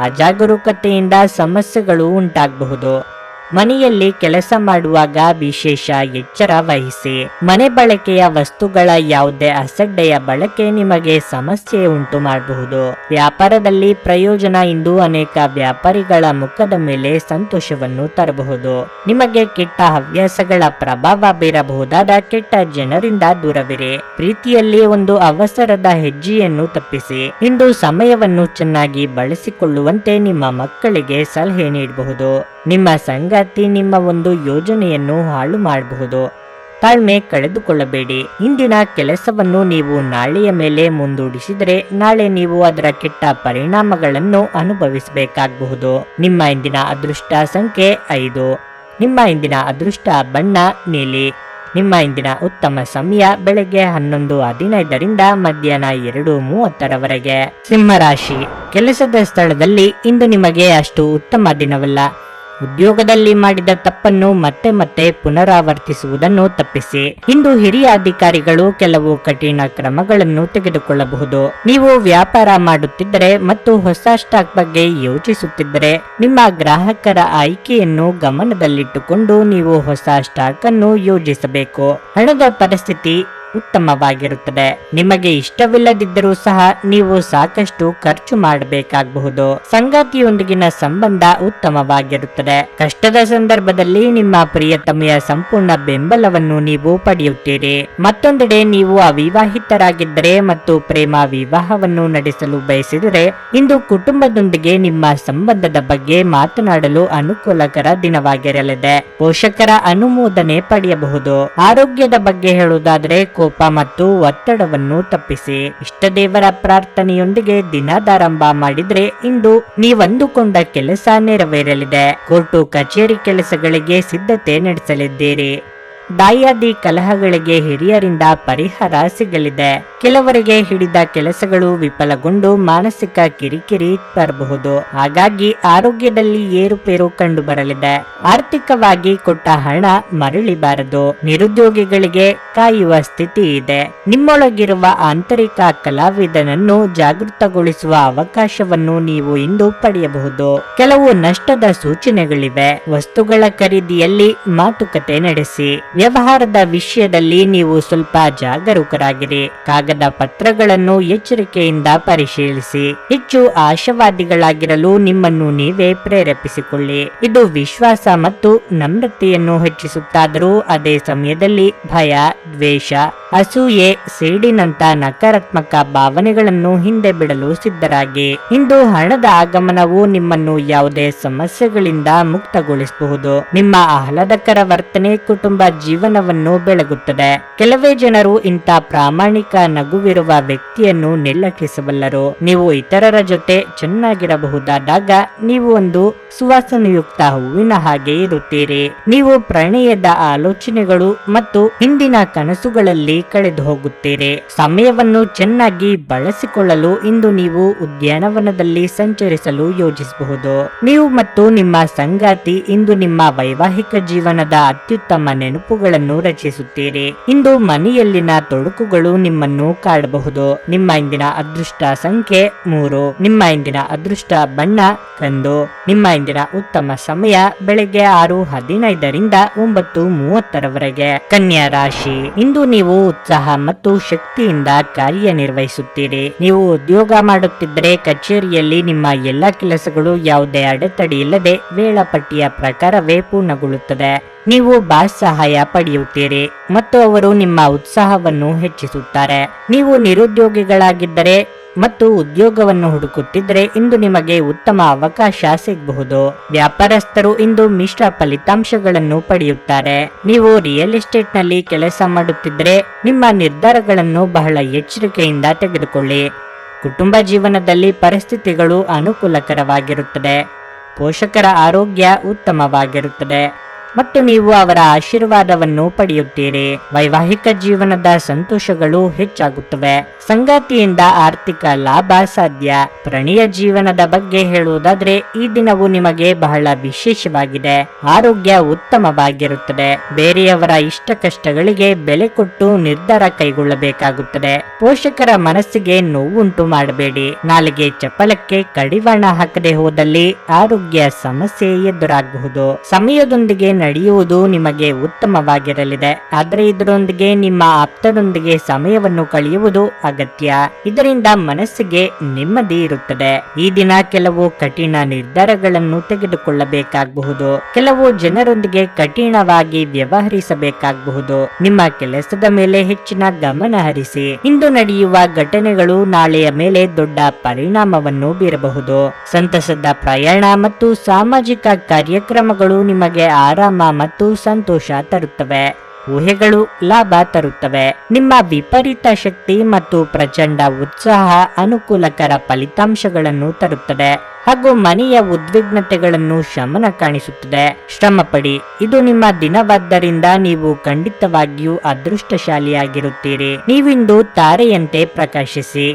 ಅಜಾಗರೂಕತೆಯಿಂದ ಸಮಸ್ಯೆಗಳು ಉಂಟಾಗಬಹುದು. ಮನೆಯಲ್ಲಿ ಕೆಲಸ ಮಾಡುವಾಗ ವಿಶೇಷ ಎಚ್ಚರ ವಹಿಸಿ. ಮನೆ ಬಳಕೆಯ ವಸ್ತುಗಳ ಯಾವುದೇ ಅಸಡ್ಡೆಯ ಬಳಕೆ ನಿಮಗೆ ಸಮಸ್ಯೆ ಉಂಟು ಮಾಡಬಹುದು. ವ್ಯಾಪಾರದಲ್ಲಿ ಪ್ರಯೋಜನ ಇಂದು ಅನೇಕ ವ್ಯಾಪಾರಿಗಳ ಮುಖದ ಮೇಲೆ ಸಂತೋಷವನ್ನು ತರಬಹುದು. ನಿಮಗೆ ಕೆಟ್ಟ ಹವ್ಯಾಸಗಳ ಪ್ರಭಾವ ಬೀರಬಹುದಾದ ಕೆಟ್ಟ ಜನರಿಂದ ದೂರವಿರಿ. ಪ್ರೀತಿಯಲ್ಲಿ ಒಂದು ಅವಸರದ ಹೆಜ್ಜೆಯನ್ನು ತಪ್ಪಿಸಿ. ಇಂದು ಸಮಯವನ್ನು ಚೆನ್ನಾಗಿ ಬಳಸಿಕೊಳ್ಳುವಂತೆ ನಿಮ್ಮ ಮಕ್ಕಳಿಗೆ ಸಲಹೆ ನೀಡಬಹುದು. ನಿಮ್ಮ ಸಂಗಾತಿ ನಿಮ್ಮ ಒಂದು ಯೋಜನೆಯನ್ನು ಹಾಳು ಮಾಡಬಹುದು. ತಾಳ್ಮೆ ಕಳೆದುಕೊಳ್ಳಬೇಡಿ. ಇಂದಿನ ಕೆಲಸವನ್ನು ನೀವು ನಾಳೆಯ ಮೇಲೆ ಮುಂದೂಡಿಸಿದರೆ ನಾಳೆ ನೀವು ಅದರ ಕೆಟ್ಟ ಪರಿಣಾಮಗಳನ್ನು ಅನುಭವಿಸಬೇಕಾಗಬಹುದು. ನಿಮ್ಮ ಇಂದಿನ ಅದೃಷ್ಟ ಸಂಖ್ಯೆ 5. ನಿಮ್ಮ ಇಂದಿನ ಅದೃಷ್ಟ ಬಣ್ಣ ನೀಲಿ. ನಿಮ್ಮ ಇಂದಿನ ಉತ್ತಮ ಸಮಯ ಬೆಳಗ್ಗೆ 11:15ರಿಂದ ಮಧ್ಯಾಹ್ನ 2:30ರವರೆಗೆ. ಸಿಂಹರಾಶಿ, ಕೆಲಸದ ಸ್ಥಳದಲ್ಲಿ ಇಂದು ನಿಮಗೆ ಅಷ್ಟು ಉತ್ತಮ ದಿನವಲ್ಲ. ಉದ್ಯೋಗದಲ್ಲಿ ಮಾಡಿದ ತಪ್ಪನ್ನು ಮತ್ತೆ ಮತ್ತೆ ಪುನರಾವರ್ತಿಸುವುದನ್ನು ತಪ್ಪಿಸಿ. ಇಂದು ಹಿರಿಯ ಅಧಿಕಾರಿಗಳು ಕೆಲವು ಕಠಿಣ ಕ್ರಮಗಳನ್ನು ತೆಗೆದುಕೊಳ್ಳಬಹುದು. ನೀವು ವ್ಯಾಪಾರ ಮಾಡುತ್ತಿದ್ದರೆ ಮತ್ತು ಹೊಸ ಸ್ಟಾಕ್ ಬಗ್ಗೆ ಯೋಚಿಸುತ್ತಿದ್ದರೆ ನಿಮ್ಮ ಗ್ರಾಹಕರ ಆಯ್ಕೆಯನ್ನು ಗಮನದಲ್ಲಿಟ್ಟುಕೊಂಡು ನೀವು ಹೊಸ ಸ್ಟಾಕ್ ಅನ್ನು ಯೋಜಿಸಬೇಕು. ಹಣದ ಪರಿಸ್ಥಿತಿ ಉತ್ತಮವಾಗಿರುತ್ತದೆ. ನಿಮಗೆ ಇಷ್ಟವಿಲ್ಲದಿದ್ದರೂ ಸಹ ನೀವು ಸಾಕಷ್ಟು ಖರ್ಚು ಮಾಡಬೇಕಾಗಬಹುದು. ಸಂಗಾತಿಯೊಂದಿಗಿನ ಸಂಬಂಧ ಉತ್ತಮವಾಗಿರುತ್ತದೆ. ಕಷ್ಟದ ಸಂದರ್ಭದಲ್ಲಿ ನಿಮ್ಮ ಪ್ರಿಯತಮೆಯ ಸಂಪೂರ್ಣ ಬೆಂಬಲವನ್ನು ನೀವು ಪಡೆಯುತ್ತೀರಿ. ಮತ್ತೊಂದೆಡೆ ನೀವು ಅವಿವಾಹಿತರಾಗಿದ್ದರೆ ಮತ್ತು ಪ್ರೇಮ ವಿವಾಹವನ್ನು ನಡೆಸಲು ಬಯಸಿದರೆ ಇಂದು ಕುಟುಂಬದೊಂದಿಗೆ ನಿಮ್ಮ ಸಂಬಂಧದ ಬಗ್ಗೆ ಮಾತನಾಡಲು ಅನುಕೂಲಕರ ದಿನವಾಗಿರಲಿದೆ. ಪೋಷಕರ ಅನುಮೋದನೆ ಪಡೆಯಬಹುದು. ಆರೋಗ್ಯದ ಬಗ್ಗೆ ಹೇಳುವುದಾದರೆ ಕೋಪ ಮತ್ತು ಒತ್ತಡವನ್ನು ತಪ್ಪಿಸಿ. ಇಷ್ಟದೇವರ ಪ್ರಾರ್ಥನೆಯೊಂದಿಗೆ ದಿನದಾರಂಭ ಮಾಡಿದ್ರೆ ಇಂದು ನೀವಂದುಕೊಂಡ ಕೆಲಸ ನೆರವೇರಲಿದೆ. ಕೋರ್ಟು ಕಚೇರಿ ಕೆಲಸಗಳಿಗೆ ಸಿದ್ಧತೆ ನಡೆಸಲಿದ್ದೀರಿ. ದಾಯಾದಿ ಕಲಹಗಳಿಗೆ ಹಿರಿಯರಿಂದ ಪರಿಹಾರ ಸಿಗಲಿದೆ. ಕೆಲವರಿಗೆ ಹಿಡಿದ ಕೆಲಸಗಳು ವಿಫಲಗೊಂಡು ಮಾನಸಿಕ ಕಿರಿಕಿರಿ ಬರಬಹುದು. ಹಾಗಾಗಿ ಆರೋಗ್ಯದಲ್ಲಿ ಏರುಪೇರು ಕಂಡು ಬರಲಿದೆ. ಆರ್ಥಿಕವಾಗಿ ಕೊಟ್ಟ ಹಣ ಮರಳಿಬಾರದು. ನಿರುದ್ಯೋಗಿಗಳಿಗೆ ಕಾಯುವ ಸ್ಥಿತಿ ಇದೆ. ನಿಮ್ಮೊಳಗಿರುವ ಆಂತರಿಕ ಕಲಾವಿದನನ್ನು ಜಾಗೃತಗೊಳಿಸುವ ಅವಕಾಶವನ್ನು ನೀವು ಇಂದು ಪಡೆಯಬಹುದು. ಕೆಲವು ನಷ್ಟದ ಸೂಚನೆಗಳಿವೆ. ವಸ್ತುಗಳ ಖರೀದಿಯಲ್ಲಿ ಮಾತುಕತೆ ನಡೆಸಿ. ವ್ಯವಹಾರದ ವಿಷಯದಲ್ಲಿ ನೀವು ಸ್ವಲ್ಪ ಜಾಗರೂಕರಾಗಿರಿ. ಕಾಗದ ಪತ್ರಗಳನ್ನು ಎಚ್ಚರಿಕೆಯಿಂದ ಪರಿಶೀಲಿಸಿ. ಹೆಚ್ಚು ಆಶಾವಾದಿಗಳಾಗಿರಲು ನಿಮ್ಮನ್ನು ನೀವೇ ಪ್ರೇರೇಪಿಸಿಕೊಳ್ಳಿ. ಇದು ವಿಶ್ವಾಸ ಮತ್ತು ನಮ್ರತೆಯನ್ನು ಹೆಚ್ಚಿಸುತ್ತಾದರೂ ಅದೇ ಸಮಯದಲ್ಲಿ ಭಯ, ದ್ವೇಷ, ಅಸೂಯೆ, ಸೇಡಿನಂತ ನಕಾರಾತ್ಮಕ ಭಾವನೆಗಳನ್ನು ಹಿಂದೆ ಬಿಡಲು ಸಿದ್ಧರಾಗಿ. ಇಂದು ಹಣದ ಆಗಮನವು ನಿಮ್ಮನ್ನು ಯಾವುದೇ ಸಮಸ್ಯೆಗಳಿಂದ ಮುಕ್ತಗೊಳಿಸಬಹುದು. ನಿಮ್ಮ ಆಹ್ಲಾದಕರ ವರ್ತನೆ ಕುಟುಂಬ ಜೀವನವನ್ನು ಬೆಳಗುತ್ತದೆ. ಕೆಲವೇ ಜನರು ಇಂಥ ಪ್ರಾಮಾಣಿಕ ನಗುವಿರುವ ವ್ಯಕ್ತಿಯನ್ನು ನಿರ್ಲಕ್ಷಿಸಬಲ್ಲರು. ನೀವು ಇತರರ ಜೊತೆ ಚೆನ್ನಾಗಿರಬಹುದಾದಾಗ ನೀವು ಒಂದು ಸುವಾಸನೆಯುಕ್ತ ಹೂವಿನ ಹಾಗೆ ಇರುತ್ತೀರಿ. ನೀವು ಪ್ರಣಯದ ಆಲೋಚನೆಗಳು ಮತ್ತು ಹಿಂದಿನ ಕನಸುಗಳಲ್ಲಿ ಕಳೆದು ಹೋಗುತ್ತೀರಿ. ಸಮಯವನ್ನು ಚೆನ್ನಾಗಿ ಬಳಸಿಕೊಳ್ಳಲು ಇಂದು ನೀವು ಉದ್ಯಾನವನದಲ್ಲಿ ಸಂಚರಿಸಲು ಯೋಜಿಸಬಹುದು. ನೀವು ಮತ್ತು ನಿಮ್ಮ ಸಂಗಾತಿ ಇಂದು ನಿಮ್ಮ ವೈವಾಹಿಕ ಜೀವನದ ಅತ್ಯುತ್ತಮ ನೆನಪುಗಳನ್ನು ರಚಿಸುತ್ತೀರಿ. ಇಂದು ಮನೆಯಲ್ಲಿನ ತೊಡಕುಗಳು ನಿಮ್ಮನ್ನು ಕಾಡಬಹುದು. ನಿಮ್ಮ ಇಂದಿನ ಅದೃಷ್ಟ ಸಂಖ್ಯೆ 3. ನಿಮ್ಮ ಇಂದಿನ ಅದೃಷ್ಟ ಬಣ್ಣ ಕಂದು. ನಿಮ್ಮ ಇಂದಿನ ಉತ್ತಮ ಸಮಯ ಬೆಳಗ್ಗೆ 6:15ರಿಂದ 9:30ರವರೆಗೆ. ಕನ್ಯಾ ರಾಶಿ, ಇಂದು ನೀವು ಉತ್ಸಾಹ ಮತ್ತು ಶಕ್ತಿಯಿಂದ ಕಾರ್ಯನಿರ್ವಹಿಸುತ್ತೀರಿ. ನೀವು ಉದ್ಯೋಗ ಮಾಡುತ್ತಿದ್ದರೆ ಕಚೇರಿಯಲ್ಲಿ ನಿಮ್ಮ ಎಲ್ಲ ಕೆಲಸಗಳು ಯಾವುದೇ ಅಡೆತಡೆ ಇಲ್ಲದೆ ವೇಳಾಪಟ್ಟಿಯ ಪ್ರಕಾರವೇ ಪೂರ್ಣಗೊಳ್ಳುತ್ತದೆ. ನೀವು ಬಾಸ್ ಸಹಾಯ ಪಡೆಯುತ್ತೀರಿ ಮತ್ತು ಅವರು ನಿಮ್ಮ ಉತ್ಸಾಹವನ್ನು ಹೆಚ್ಚಿಸುತ್ತಾರೆ. ನೀವು ನಿರುದ್ಯೋಗಿಗಳಾಗಿದ್ದರೆ ಮತ್ತು ಉದ್ಯೋಗವನ್ನು ಹುಡುಕುತ್ತಿದ್ದರೆ ಇಂದು ನಿಮಗೆ ಉತ್ತಮ ಅವಕಾಶ ಸಿಗಬಹುದು. ವ್ಯಾಪಾರಸ್ಥರು ಇಂದು ಮಿಶ್ರ ಫಲಿತಾಂಶಗಳನ್ನು ಪಡೆಯುತ್ತಾರೆ. ನೀವು ರಿಯಲ್ ಎಸ್ಟೇಟ್ ನಲ್ಲಿ ಕೆಲಸ ಮಾಡುತ್ತಿದ್ದರೆ ನಿಮ್ಮ ನಿರ್ಧಾರಗಳನ್ನು ಬಹಳ ಎಚ್ಚರಿಕೆಯಿಂದ ತೆಗೆದುಕೊಳ್ಳಿ. ಕುಟುಂಬ ಜೀವನದಲ್ಲಿ ಪರಿಸ್ಥಿತಿಗಳು ಅನುಕೂಲಕರವಾಗಿರುತ್ತದೆ. ಪೋಷಕರ ಆರೋಗ್ಯ ಉತ್ತಮವಾಗಿರುತ್ತದೆ. ಮತ್ತು ನೀವು ಅವರ ಆಶೀರ್ವಾದವನ್ನು ಪಡೆಯುತ್ತೀರಿ. ವೈವಾಹಿಕ ಜೀವನದ ಸಂತೋಷಗಳು ಹೆಚ್ಚಾಗುತ್ತವೆ. ಸಂಗಾತಿಯಿಂದ ಆರ್ಥಿಕ ಲಾಭ ಸಾಧ್ಯ. ಪ್ರಣಯ ಜೀವನದ ಬಗ್ಗೆ ಹೇಳುವುದಾದ್ರೆ ಈ ದಿನವು ನಿಮಗೆ ಬಹಳ ವಿಶೇಷವಾಗಿದೆ. ಆರೋಗ್ಯ ಉತ್ತಮವಾಗಿರುತ್ತದೆ. ಬೇರೆಯವರ ಇಷ್ಟ ಕಷ್ಟಗಳಿಗೆ ಬೆಲೆ ಕೊಟ್ಟು ನಿರ್ಧಾರ ಕೈಗೊಳ್ಳಬೇಕಾಗುತ್ತದೆ. ಪೋಷಕರ ಮನಸ್ಸಿಗೆ ನೋವುಂಟು ಮಾಡಬೇಡಿ. ನಾಲಿಗೆ ಚಪಲಕ್ಕೆ ಕಡಿವಾಣ ಹಾಕದೆ ಹೋದಲ್ಲಿ ಆರೋಗ್ಯ ಸಮಸ್ಯೆ ಎದುರಾಗಬಹುದು. ಸಮಯದೊಂದಿಗೆ ನಡೆಯುವುದು ನಿಮಗೆ ಉತ್ತಮವಾಗಿರಲಿದೆ. ಆದರೆ ಇದರೊಂದಿಗೆ ನಿಮ್ಮ ಆಪ್ತರೊಂದಿಗೆ ಸಮಯವನ್ನು ಕಳೆಯುವುದು ಅಗತ್ಯ. ಇದರಿಂದ ಮನಸ್ಸಿಗೆ ನೆಮ್ಮದಿ ಇರುತ್ತದೆ. ಈ ದಿನ ಕೆಲವು ಕಠಿಣ ನಿರ್ಧಾರಗಳನ್ನು ತೆಗೆದುಕೊಳ್ಳಬೇಕಾಗಬಹುದು. ಕೆಲವು ಜನರೊಂದಿಗೆ ಕಠಿಣವಾಗಿ ವ್ಯವಹರಿಸಬೇಕಾಗಬಹುದು. ನಿಮ್ಮ ಕೆಲಸದ ಮೇಲೆ ಹೆಚ್ಚಿನ ಗಮನ ಹರಿಸಿ. ಇಂದು ನಡೆಯುವ ಘಟನೆಗಳು ನಾಳೆಯ ಮೇಲೆ ದೊಡ್ಡ ಪರಿಣಾಮವನ್ನು ಬೀರಬಹುದು. ಸಂತಸದ ಪ್ರಯಾಣ ಮತ್ತು ಸಾಮಾಜಿಕ ಕಾರ್ಯಕ್ರಮಗಳು ನಿಮಗೆ ಆರಾಮ ಮತ್ತು ಸಂತೋಷ ತರುತ್ತವೆ. ಊಹೆಗಳು ಲಾಭ ತರುತ್ತವೆ. ನಿಮ್ಮ ವಿಪರೀತ ಶಕ್ತಿ ಮತ್ತು ಪ್ರಚಂಡ ಉತ್ಸಾಹ ಅನುಕೂಲಕರ ಫಲಿತಾಂಶಗಳನ್ನು ತರುತ್ತದೆ ಹಾಗೂ ಮನೆಯ ಉದ್ವಿಗ್ನತೆಗಳನ್ನು ಶಮನ ಕಾಣಿಸುತ್ತದೆ. ಶ್ರಮಪಡಿ. ಇದು ನಿಮ್ಮ ದಿನವಾದ್ದರಿಂದ ನೀವು ಖಂಡಿತವಾಗಿಯೂ ಅದೃಷ್ಟಶಾಲಿಯಾಗಿರುತ್ತೀರಿ. ನೀವಿಂದು ತಾರೆಯಂತೆ ಪ್ರಕಾಶಿಸಿ.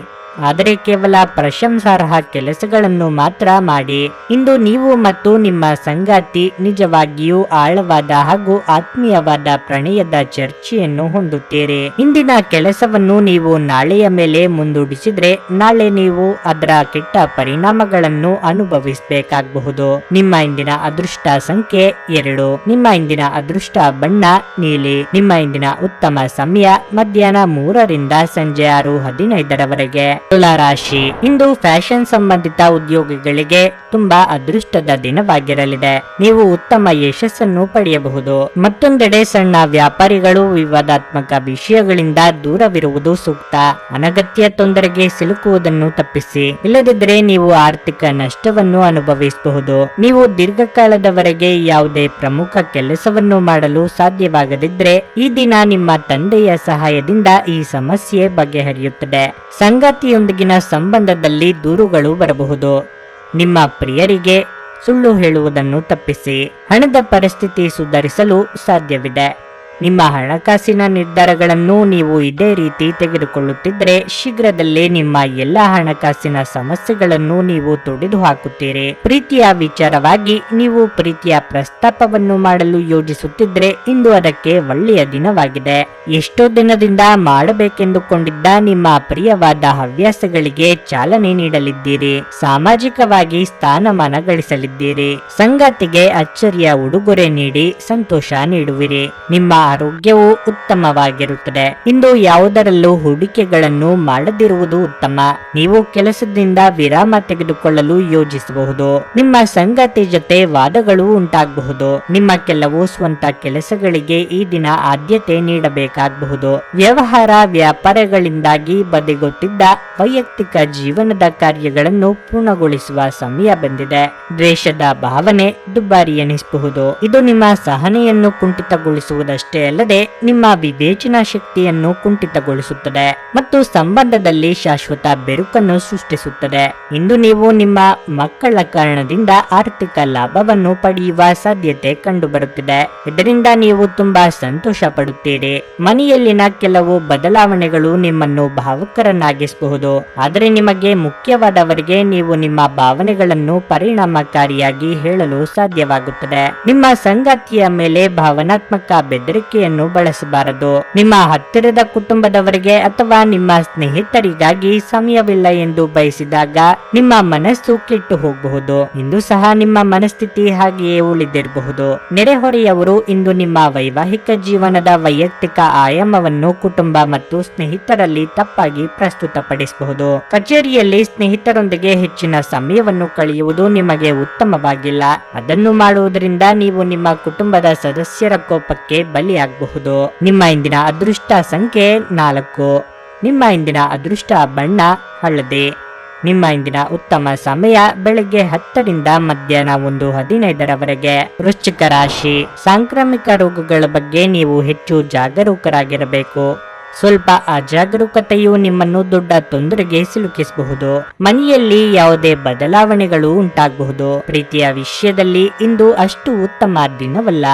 ಆದರೆ ಕೇವಲ ಪ್ರಶಂಸಾರ್ಹ ಕೆಲಸಗಳನ್ನು ಮಾತ್ರ ಮಾಡಿ. ಇಂದು ನೀವು ಮತ್ತು ನಿಮ್ಮ ಸಂಗಾತಿ ನಿಜವಾಗಿಯೂ ಆಳವಾದ ಹಾಗೂ ಆತ್ಮೀಯವಾದ ಪ್ರಣಯದ ಚರ್ಚೆಯನ್ನು ಹೊಂದುತ್ತೀರಿ. ಇಂದಿನ ಕೆಲಸವನ್ನು ನೀವು ನಾಳೆಯ ಮೇಲೆ ಮುಂದೂಡಿಸಿದ್ರೆ ನಾಳೆ ನೀವು ಅದರ ಕೆಟ್ಟ ಪರಿಣಾಮಗಳನ್ನು ಅನುಭವಿಸಬೇಕಾಗಬಹುದು. ನಿಮ್ಮ ಇಂದಿನ ಅದೃಷ್ಟ ಸಂಖ್ಯೆ 2. ನಿಮ್ಮ ಇಂದಿನ ಅದೃಷ್ಟ ಬಣ್ಣ ನೀಲಿ. ನಿಮ್ಮ ಇಂದಿನ ಉತ್ತಮ ಸಮಯ ಮಧ್ಯಾಹ್ನ 3 ರಿಂದ ಸಂಜೆ 6:15 ತುಲಾ ರಾಶಿ. ಇಂದು ಫ್ಯಾಷನ್ ಸಂಬಂಧಿತ ಉದ್ಯೋಗಿಗಳಿಗೆ ತುಂಬಾ ಅದೃಷ್ಟದ ದಿನವಾಗಿರಲಿದೆ. ನೀವು ಉತ್ತಮ ಯಶಸ್ಸನ್ನು ಪಡೆಯಬಹುದು. ಮತ್ತೊಂದೆಡೆ ಸಣ್ಣ ವ್ಯಾಪಾರಿಗಳು ವಿವಾದಾತ್ಮಕ ವಿಷಯಗಳಿಂದ ದೂರವಿರುವುದು ಸೂಕ್ತ. ಅನಗತ್ಯ ತೊಂದರೆಗೆ ಸಿಲುಕುವುದನ್ನು ತಪ್ಪಿಸಿ. ಇಲ್ಲದಿದ್ದರೆ ನೀವು ಆರ್ಥಿಕ ನಷ್ಟವನ್ನು ಅನುಭವಿಸಬಹುದು. ನೀವು ದೀರ್ಘಕಾಲದವರೆಗೆ ಯಾವುದೇ ಪ್ರಮುಖ ಕೆಲಸವನ್ನು ಮಾಡಲು ಸಾಧ್ಯವಾಗದಿದ್ದರೆ ಈ ದಿನ ನಿಮ್ಮ ತಂದೆಯ ಸಹಾಯದಿಂದ ಈ ಸಮಸ್ಯೆ ಬಗೆಹರಿಯುತ್ತದೆ. ಸಂಗಾತಿಯೊಂದಿಗಿನ ಸಂಬಂಧದಲ್ಲಿ ದೂರುಗಳು ಬರಬಹುದು. ನಿಮ್ಮ ಪ್ರಿಯರಿಗೆ ಸುಳ್ಳು ಹೇಳುವುದನ್ನು ತಪ್ಪಿಸಿ. ಹಣದ ಪರಿಸ್ಥಿತಿ ಸುಧಾರಿಸಲು ಸಾಧ್ಯವಿದೆ. ನಿಮ್ಮ ಹಣಕಾಸಿನ ನಿರ್ಧಾರಗಳನ್ನು ನೀವು ಇದೇ ರೀತಿ ತೆಗೆದುಕೊಳ್ಳುತ್ತಿದ್ದರೆ ಶೀಘ್ರದಲ್ಲೇ ನಿಮ್ಮ ಎಲ್ಲ ಹಣಕಾಸಿನ ಸಮಸ್ಯೆಗಳನ್ನು ನೀವು ತೊಡೆದು ಹಾಕುತ್ತೀರಿ. ಪ್ರೀತಿಯ ವಿಚಾರವಾಗಿ ನೀವು ಪ್ರೀತಿಯ ಪ್ರಸ್ತಾಪವನ್ನು ಮಾಡಲು ಯೋಜಿಸುತ್ತಿದ್ರೆ ಇಂದು ಅದಕ್ಕೆ ಒಳ್ಳೆಯ ದಿನವಾಗಿದೆ. ಎಷ್ಟೋ ದಿನದಿಂದ ಮಾಡಬೇಕೆಂದುಕೊಂಡಿದ್ದ ನಿಮ್ಮ ಪ್ರಿಯವಾದ ಹವ್ಯಾಸಗಳಿಗೆ ಚಾಲನೆ ನೀಡಲಿದ್ದೀರಿ. ಸಾಮಾಜಿಕವಾಗಿ ಸ್ಥಾನಮಾನ ಗಳಿಸಲಿದ್ದೀರಿ. ಸಂಗಾತಿಗೆ ಅಚ್ಚರಿಯ ಉಡುಗೊರೆ ನೀಡಿ ಸಂತೋಷ ನೀಡುವಿರಿ. ನಿಮ್ಮ ಆರೋಗ್ಯವು ಉತ್ತಮವಾಗಿರುತ್ತದೆ. ಇಂದು ಯಾವುದರಲ್ಲೂ ಹೂಡಿಕೆಗಳನ್ನು ಮಾಡದಿರುವುದು ಉತ್ತಮ. ನೀವು ಕೆಲಸದಿಂದ ವಿರಾಮ ತೆಗೆದುಕೊಳ್ಳಲು ಯೋಜಿಸಬಹುದು. ನಿಮ್ಮ ಸಂಗಾತಿ ಜೊತೆ ವಾದಗಳು ಉಂಟಾಗಬಹುದು. ನಿಮ್ಮ ಕೆಲವು ಸ್ವಂತ ಕೆಲಸಗಳಿಗೆ ಈ ದಿನ ಆದ್ಯತೆ ನೀಡಬೇಕಾಗಬಹುದು. ವ್ಯವಹಾರ ವ್ಯಾಪಾರಗಳಿಂದಾಗಿ ಬದಿಗೊತ್ತಿದ್ದ ವೈಯಕ್ತಿಕ ಜೀವನದ ಕಾರ್ಯಗಳನ್ನು ಪೂರ್ಣಗೊಳಿಸುವ ಸಮಯ ಬಂದಿದೆ. ದ್ವೇಷದ ಭಾವನೆ ದುಬಾರಿ ಎನಿಸಬಹುದು. ಇದು ನಿಮ್ಮ ಸಹನೆಯನ್ನು ಕುಂಠಿತಗೊಳಿಸುವುದಷ್ಟೇ ಅಲ್ಲದೆ ನಿಮ್ಮ ವಿವೇಚನಾ ಶಕ್ತಿಯನ್ನು ಕುಂಠಿತಗೊಳಿಸುತ್ತದೆ ಮತ್ತು ಸಂಬಂಧದಲ್ಲಿ ಶಾಶ್ವತ ಬೆರುಕನ್ನು ಸೃಷ್ಟಿಸುತ್ತದೆ. ಇಂದು ನೀವು ನಿಮ್ಮ ಮಕ್ಕಳ ಕಾರಣದಿಂದ ಆರ್ಥಿಕ ಲಾಭವನ್ನು ಪಡೆಯುವ ಸಾಧ್ಯತೆ ಕಂಡುಬರುತ್ತಿದೆ. ಇದರಿಂದ ನೀವು ತುಂಬಾ ಸಂತೋಷ ಪಡುತ್ತೀರಿ. ಮನೆಯಲ್ಲಿನ ಕೆಲವು ಬದಲಾವಣೆಗಳು ನಿಮ್ಮನ್ನು ಭಾವುಕರನ್ನಾಗಿಸಬಹುದು. ಆದರೆ ನಿಮಗೆ ಮುಖ್ಯವಾದವರಿಗೆ ನೀವು ನಿಮ್ಮ ಭಾವನೆಗಳನ್ನು ಪರಿಣಾಮಕಾರಿಯಾಗಿ ಹೇಳಲು ಸಾಧ್ಯವಾಗುತ್ತದೆ. ನಿಮ್ಮ ಸಂಗಾತಿಯ ಮೇಲೆ ಭಾವನಾತ್ಮಕ ಬೆದರಿಕೆಯನ್ನು ಬಳಸಬಾರದು. ನಿಮ್ಮ ಹತ್ತಿರದ ಕುಟುಂಬದವರಿಗೆ ಅಥವಾ ನಿಮ್ಮ ಸ್ನೇಹಿತರಿಗಾಗಿ ಸಮಯವಿಲ್ಲ ಎಂದು ಬಯಸಿದಾಗ ನಿಮ್ಮ ಮನಸ್ಸು ಕೆಟ್ಟು ಹೋಗಬಹುದು. ಇಂದು ಸಹ ನಿಮ್ಮ ಮನಸ್ಥಿತಿ ಹಾಗೆಯೇ ಉಳಿದಿರಬಹುದು. ನೆರೆಹೊರೆಯವರು ಇಂದು ನಿಮ್ಮ ವೈವಾಹಿಕ ಜೀವನದ ವೈಯಕ್ತಿಕ ಆಯಾಮವನ್ನು ಕುಟುಂಬ ಮತ್ತು ಸ್ನೇಹಿತರಲ್ಲಿ ತಪ್ಪಾಗಿ ಪ್ರಸ್ತುತಪಡಿಸಬಹುದು. ಕಚೇರಿಯಲ್ಲಿ ಸ್ನೇಹಿತರೊಂದಿಗೆ ಹೆಚ್ಚಿನ ಸಮಯವನ್ನು ಕಳೆಯುವುದು ನಿಮಗೆ ಉತ್ತಮವಾಗಿಲ್ಲ. ಅದನ್ನು ಮಾಡುವುದರಿಂದ ನೀವು ನಿಮ್ಮ ಕುಟುಂಬದ ಸದಸ್ಯರ ಕೋಪಕ್ಕೆ ಬಲಿಯಾಗಬಹುದು. ನಿಮ್ಮ ಇಂದಿನ ಅದೃಷ್ಟ ಸಂಖ್ಯೆ 4. ನಿಮ್ಮ ಇಂದಿನ ಅದೃಷ್ಟ ಬಣ್ಣ ಹಳದಿ. ನಿಮ್ಮ ಇಂದಿನ ಉತ್ತಮ ಸಮಯ ಬೆಳಗ್ಗೆ 10 ರಿಂದ ಮಧ್ಯಾಹ್ನ 1:15 ವೃಶ್ಚಿಕ ರಾಶಿ. ಸಾಂಕ್ರಾಮಿಕ ರೋಗಗಳ ಬಗ್ಗೆ ನೀವು ಹೆಚ್ಚು ಜಾಗರೂಕರಾಗಿರಬೇಕು. ಸ್ವಲ್ಪ ಅಜಾಗರೂಕತೆಯು ನಿಮ್ಮನ್ನು ದೊಡ್ಡ ತೊಂದರೆಗೆ ಸಿಲುಕಿಸಬಹುದು. ಮನೆಯಲ್ಲಿ ಯಾವುದೇ ಬದಲಾವಣೆಗಳು ಉಂಟಾಗಬಹುದು. ಪ್ರೀತಿಯ ವಿಷಯದಲ್ಲಿ ಇಂದು ಅಷ್ಟು ಉತ್ತಮ ದಿನವಲ್ಲ.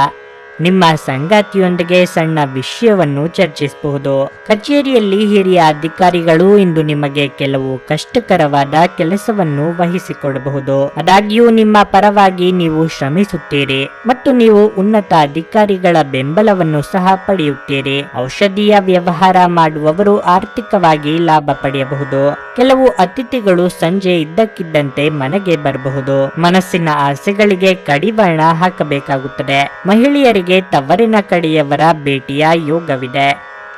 ನಿಮ್ಮ ಸಂಗಾತಿಯೊಂದಿಗೆ ಸಣ್ಣ ವಿಷಯವನ್ನು ಚರ್ಚಿಸಬಹುದು. ಕಚೇರಿಯಲ್ಲಿ ಹಿರಿಯ ಅಧಿಕಾರಿಗಳು ಇಂದು ನಿಮಗೆ ಕೆಲವು ಕಷ್ಟಕರವಾದ ಕೆಲಸವನ್ನು ವಹಿಸಿಕೊಡಬಹುದು. ಆದಾಗ್ಯೂ ನಿಮ್ಮ ಪರವಾಗಿ ನೀವು ಶ್ರಮಿಸುತ್ತೀರಿ ಮತ್ತು ನೀವು ಉನ್ನತ ಅಧಿಕಾರಿಗಳ ಬೆಂಬಲವನ್ನು ಸಹ ಪಡೆಯುತ್ತೀರಿ. ಔಷಧೀಯ ವ್ಯವಹಾರ ಮಾಡುವವರು ಆರ್ಥಿಕವಾಗಿ ಲಾಭ ಪಡೆಯಬಹುದು. ಕೆಲವು ಅತಿಥಿಗಳು ಸಂಜೆ ಇದ್ದಕ್ಕಿದ್ದಂತೆ ಮನೆಗೆ ಬರಬಹುದು. ಮನಸ್ಸಿನ ಆಸೆಗಳಿಗೆ ಕಡಿವಾಣ ಹಾಕಬೇಕಾಗುತ್ತದೆ. ಮಹಿಳೆಯರಿಗೆ ತವರಿನ ಕಡೆಯವರ ಭೇಟಿಯ ಯೋಗವಿದೆ.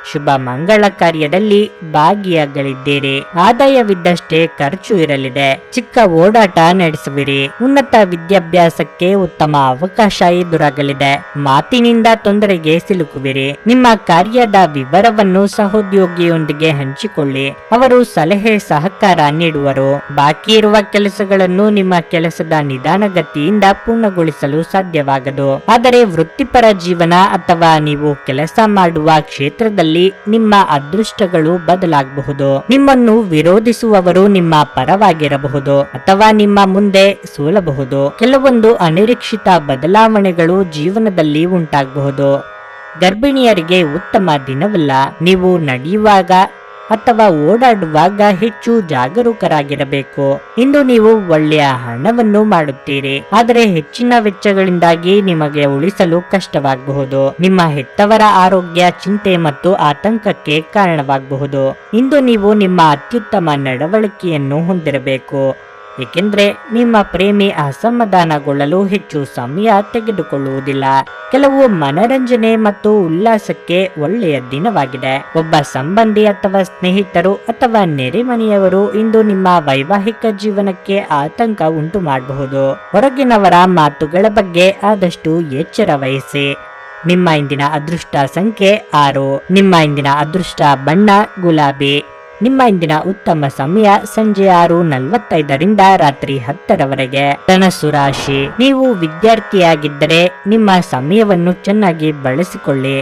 ಶುಭ ಮಂಗಳ ಕಾರ್ಯದಲ್ಲಿ ಭಾಗಿಯಾಗಲಿದ್ದೀರಿ. ಆದಾಯವಿದ್ದಷ್ಟೇ ಖರ್ಚು ಇರಲಿದೆ. ಚಿಕ್ಕ ಓಡಾಟ ನಡೆಸುವಿರಿ. ಉನ್ನತ ವಿದ್ಯಾಭ್ಯಾಸಕ್ಕೆ ಉತ್ತಮ ಅವಕಾಶ ಎದುರಾಗಲಿದೆ. ಮಾತಿನಿಂದ ತೊಂದರೆಗೆ ಸಿಲುಕುವಿರಿ. ನಿಮ್ಮ ಕಾರ್ಯದ ವಿವರವನ್ನು ಸಹೋದ್ಯೋಗಿಯೊಂದಿಗೆ ಹಂಚಿಕೊಳ್ಳಿ. ಅವರು ಸಲಹೆ ಸಹಕಾರ ನೀಡುವರು. ಬಾಕಿ ಇರುವ ಕೆಲಸಗಳನ್ನು ನಿಮ್ಮ ಕೆಲಸದ ನಿಧಾನಗತಿಯಿಂದ ಪೂರ್ಣಗೊಳಿಸಲು ಸಾಧ್ಯವಾಗದು. ಆದರೆ ವೃತ್ತಿಪರ ಜೀವನ ಅಥವಾ ನೀವು ಕೆಲಸ ಮಾಡುವ ಕ್ಷೇತ್ರದಲ್ಲಿ ನಿಮ್ಮ ಅದೃಷ್ಟಗಳು ಬದಲಾಗಬಹುದು. ನಿಮ್ಮನ್ನು ವಿರೋಧಿಸುವವರು ನಿಮ್ಮ ಪರವಾಗಿರಬಹುದು ಅಥವಾ ನಿಮ್ಮ ಮುಂದೆ ಸೋಲಬಹುದು. ಕೆಲವೊಂದು ಅನಿರೀಕ್ಷಿತ ಬದಲಾವಣೆಗಳು ಜೀವನದಲ್ಲಿ ಉಂಟಾಗಬಹುದು. ಗರ್ಭಿಣಿಯರಿಗೆ ಉತ್ತಮ ದಿನವಲ್ಲ. ನೀವು ನಡೆಯುವಾಗ ಅಥವಾ ಓಡಾಡುವಾಗ ಹೆಚ್ಚು ಜಾಗರೂಕರಾಗಿರಬೇಕು. ಇಂದು ನೀವು ಒಳ್ಳೆಯ ಹಣವನ್ನು ಮಾಡುತ್ತೀರಿ, ಆದರೆ ಹೆಚ್ಚಿನ ವೆಚ್ಚಗಳಿಂದಾಗಿ ನಿಮಗೆ ಉಳಿಸಲು ಕಷ್ಟವಾಗಬಹುದು. ನಿಮ್ಮ ಹೆತ್ತವರ ಆರೋಗ್ಯ ಚಿಂತೆ ಮತ್ತು ಆತಂಕಕ್ಕೆ ಕಾರಣವಾಗಬಹುದು. ಇಂದು ನೀವು ನಿಮ್ಮ ಅತ್ಯುತ್ತಮ ನಡವಳಿಕೆಯನ್ನು ಹೊಂದಿರಬೇಕು, ಏಕೆಂದರೆ ನಿಮ್ಮ ಪ್ರೇಮಿ ಅಸಮಾಧಾನಗೊಳ್ಳಲು ಹೆಚ್ಚು ಸಮಯ ತೆಗೆದುಕೊಳ್ಳುವುದಿಲ್ಲ. ಕೆಲವು ಮನರಂಜನೆ ಮತ್ತು ಉಲ್ಲಾಸಕ್ಕೆ ಒಳ್ಳೆಯ ದಿನವಾಗಿದೆ. ಒಬ್ಬ ಸಂಬಂಧಿ ಅಥವಾ ಸ್ನೇಹಿತರು ಅಥವಾ ನೆರೆಮನೆಯವರು ಇಂದು ನಿಮ್ಮ ವೈವಾಹಿಕ ಜೀವನಕ್ಕೆ ಆತಂಕ ಉಂಟು ಮಾಡಬಹುದು. ಹೊರಗಿನವರ ಮಾತುಗಳ ಬಗ್ಗೆ ಆದಷ್ಟು ಎಚ್ಚರ ವಹಿಸಿ. ನಿಮ್ಮ ಇಂದಿನ ಅದೃಷ್ಟ ಸಂಖ್ಯೆ 6. ನಿಮ್ಮ ಇಂದಿನ ಅದೃಷ್ಟ ಬಣ್ಣ ಗುಲಾಬಿ. ನಿಮ್ಮ ಇಂದಿನ ಉತ್ತಮ ಸಮಯ ಸಂಜೆ 6:45 ರಾತ್ರಿ 10 ಧನಸ್ಸು ರಾಶಿ. ನೀವು ವಿದ್ಯಾರ್ಥಿಯಾಗಿದ್ದರೆ ನಿಮ್ಮ ಸಮಯವನ್ನು ಚೆನ್ನಾಗಿ ಬಳಸಿಕೊಳ್ಳಿ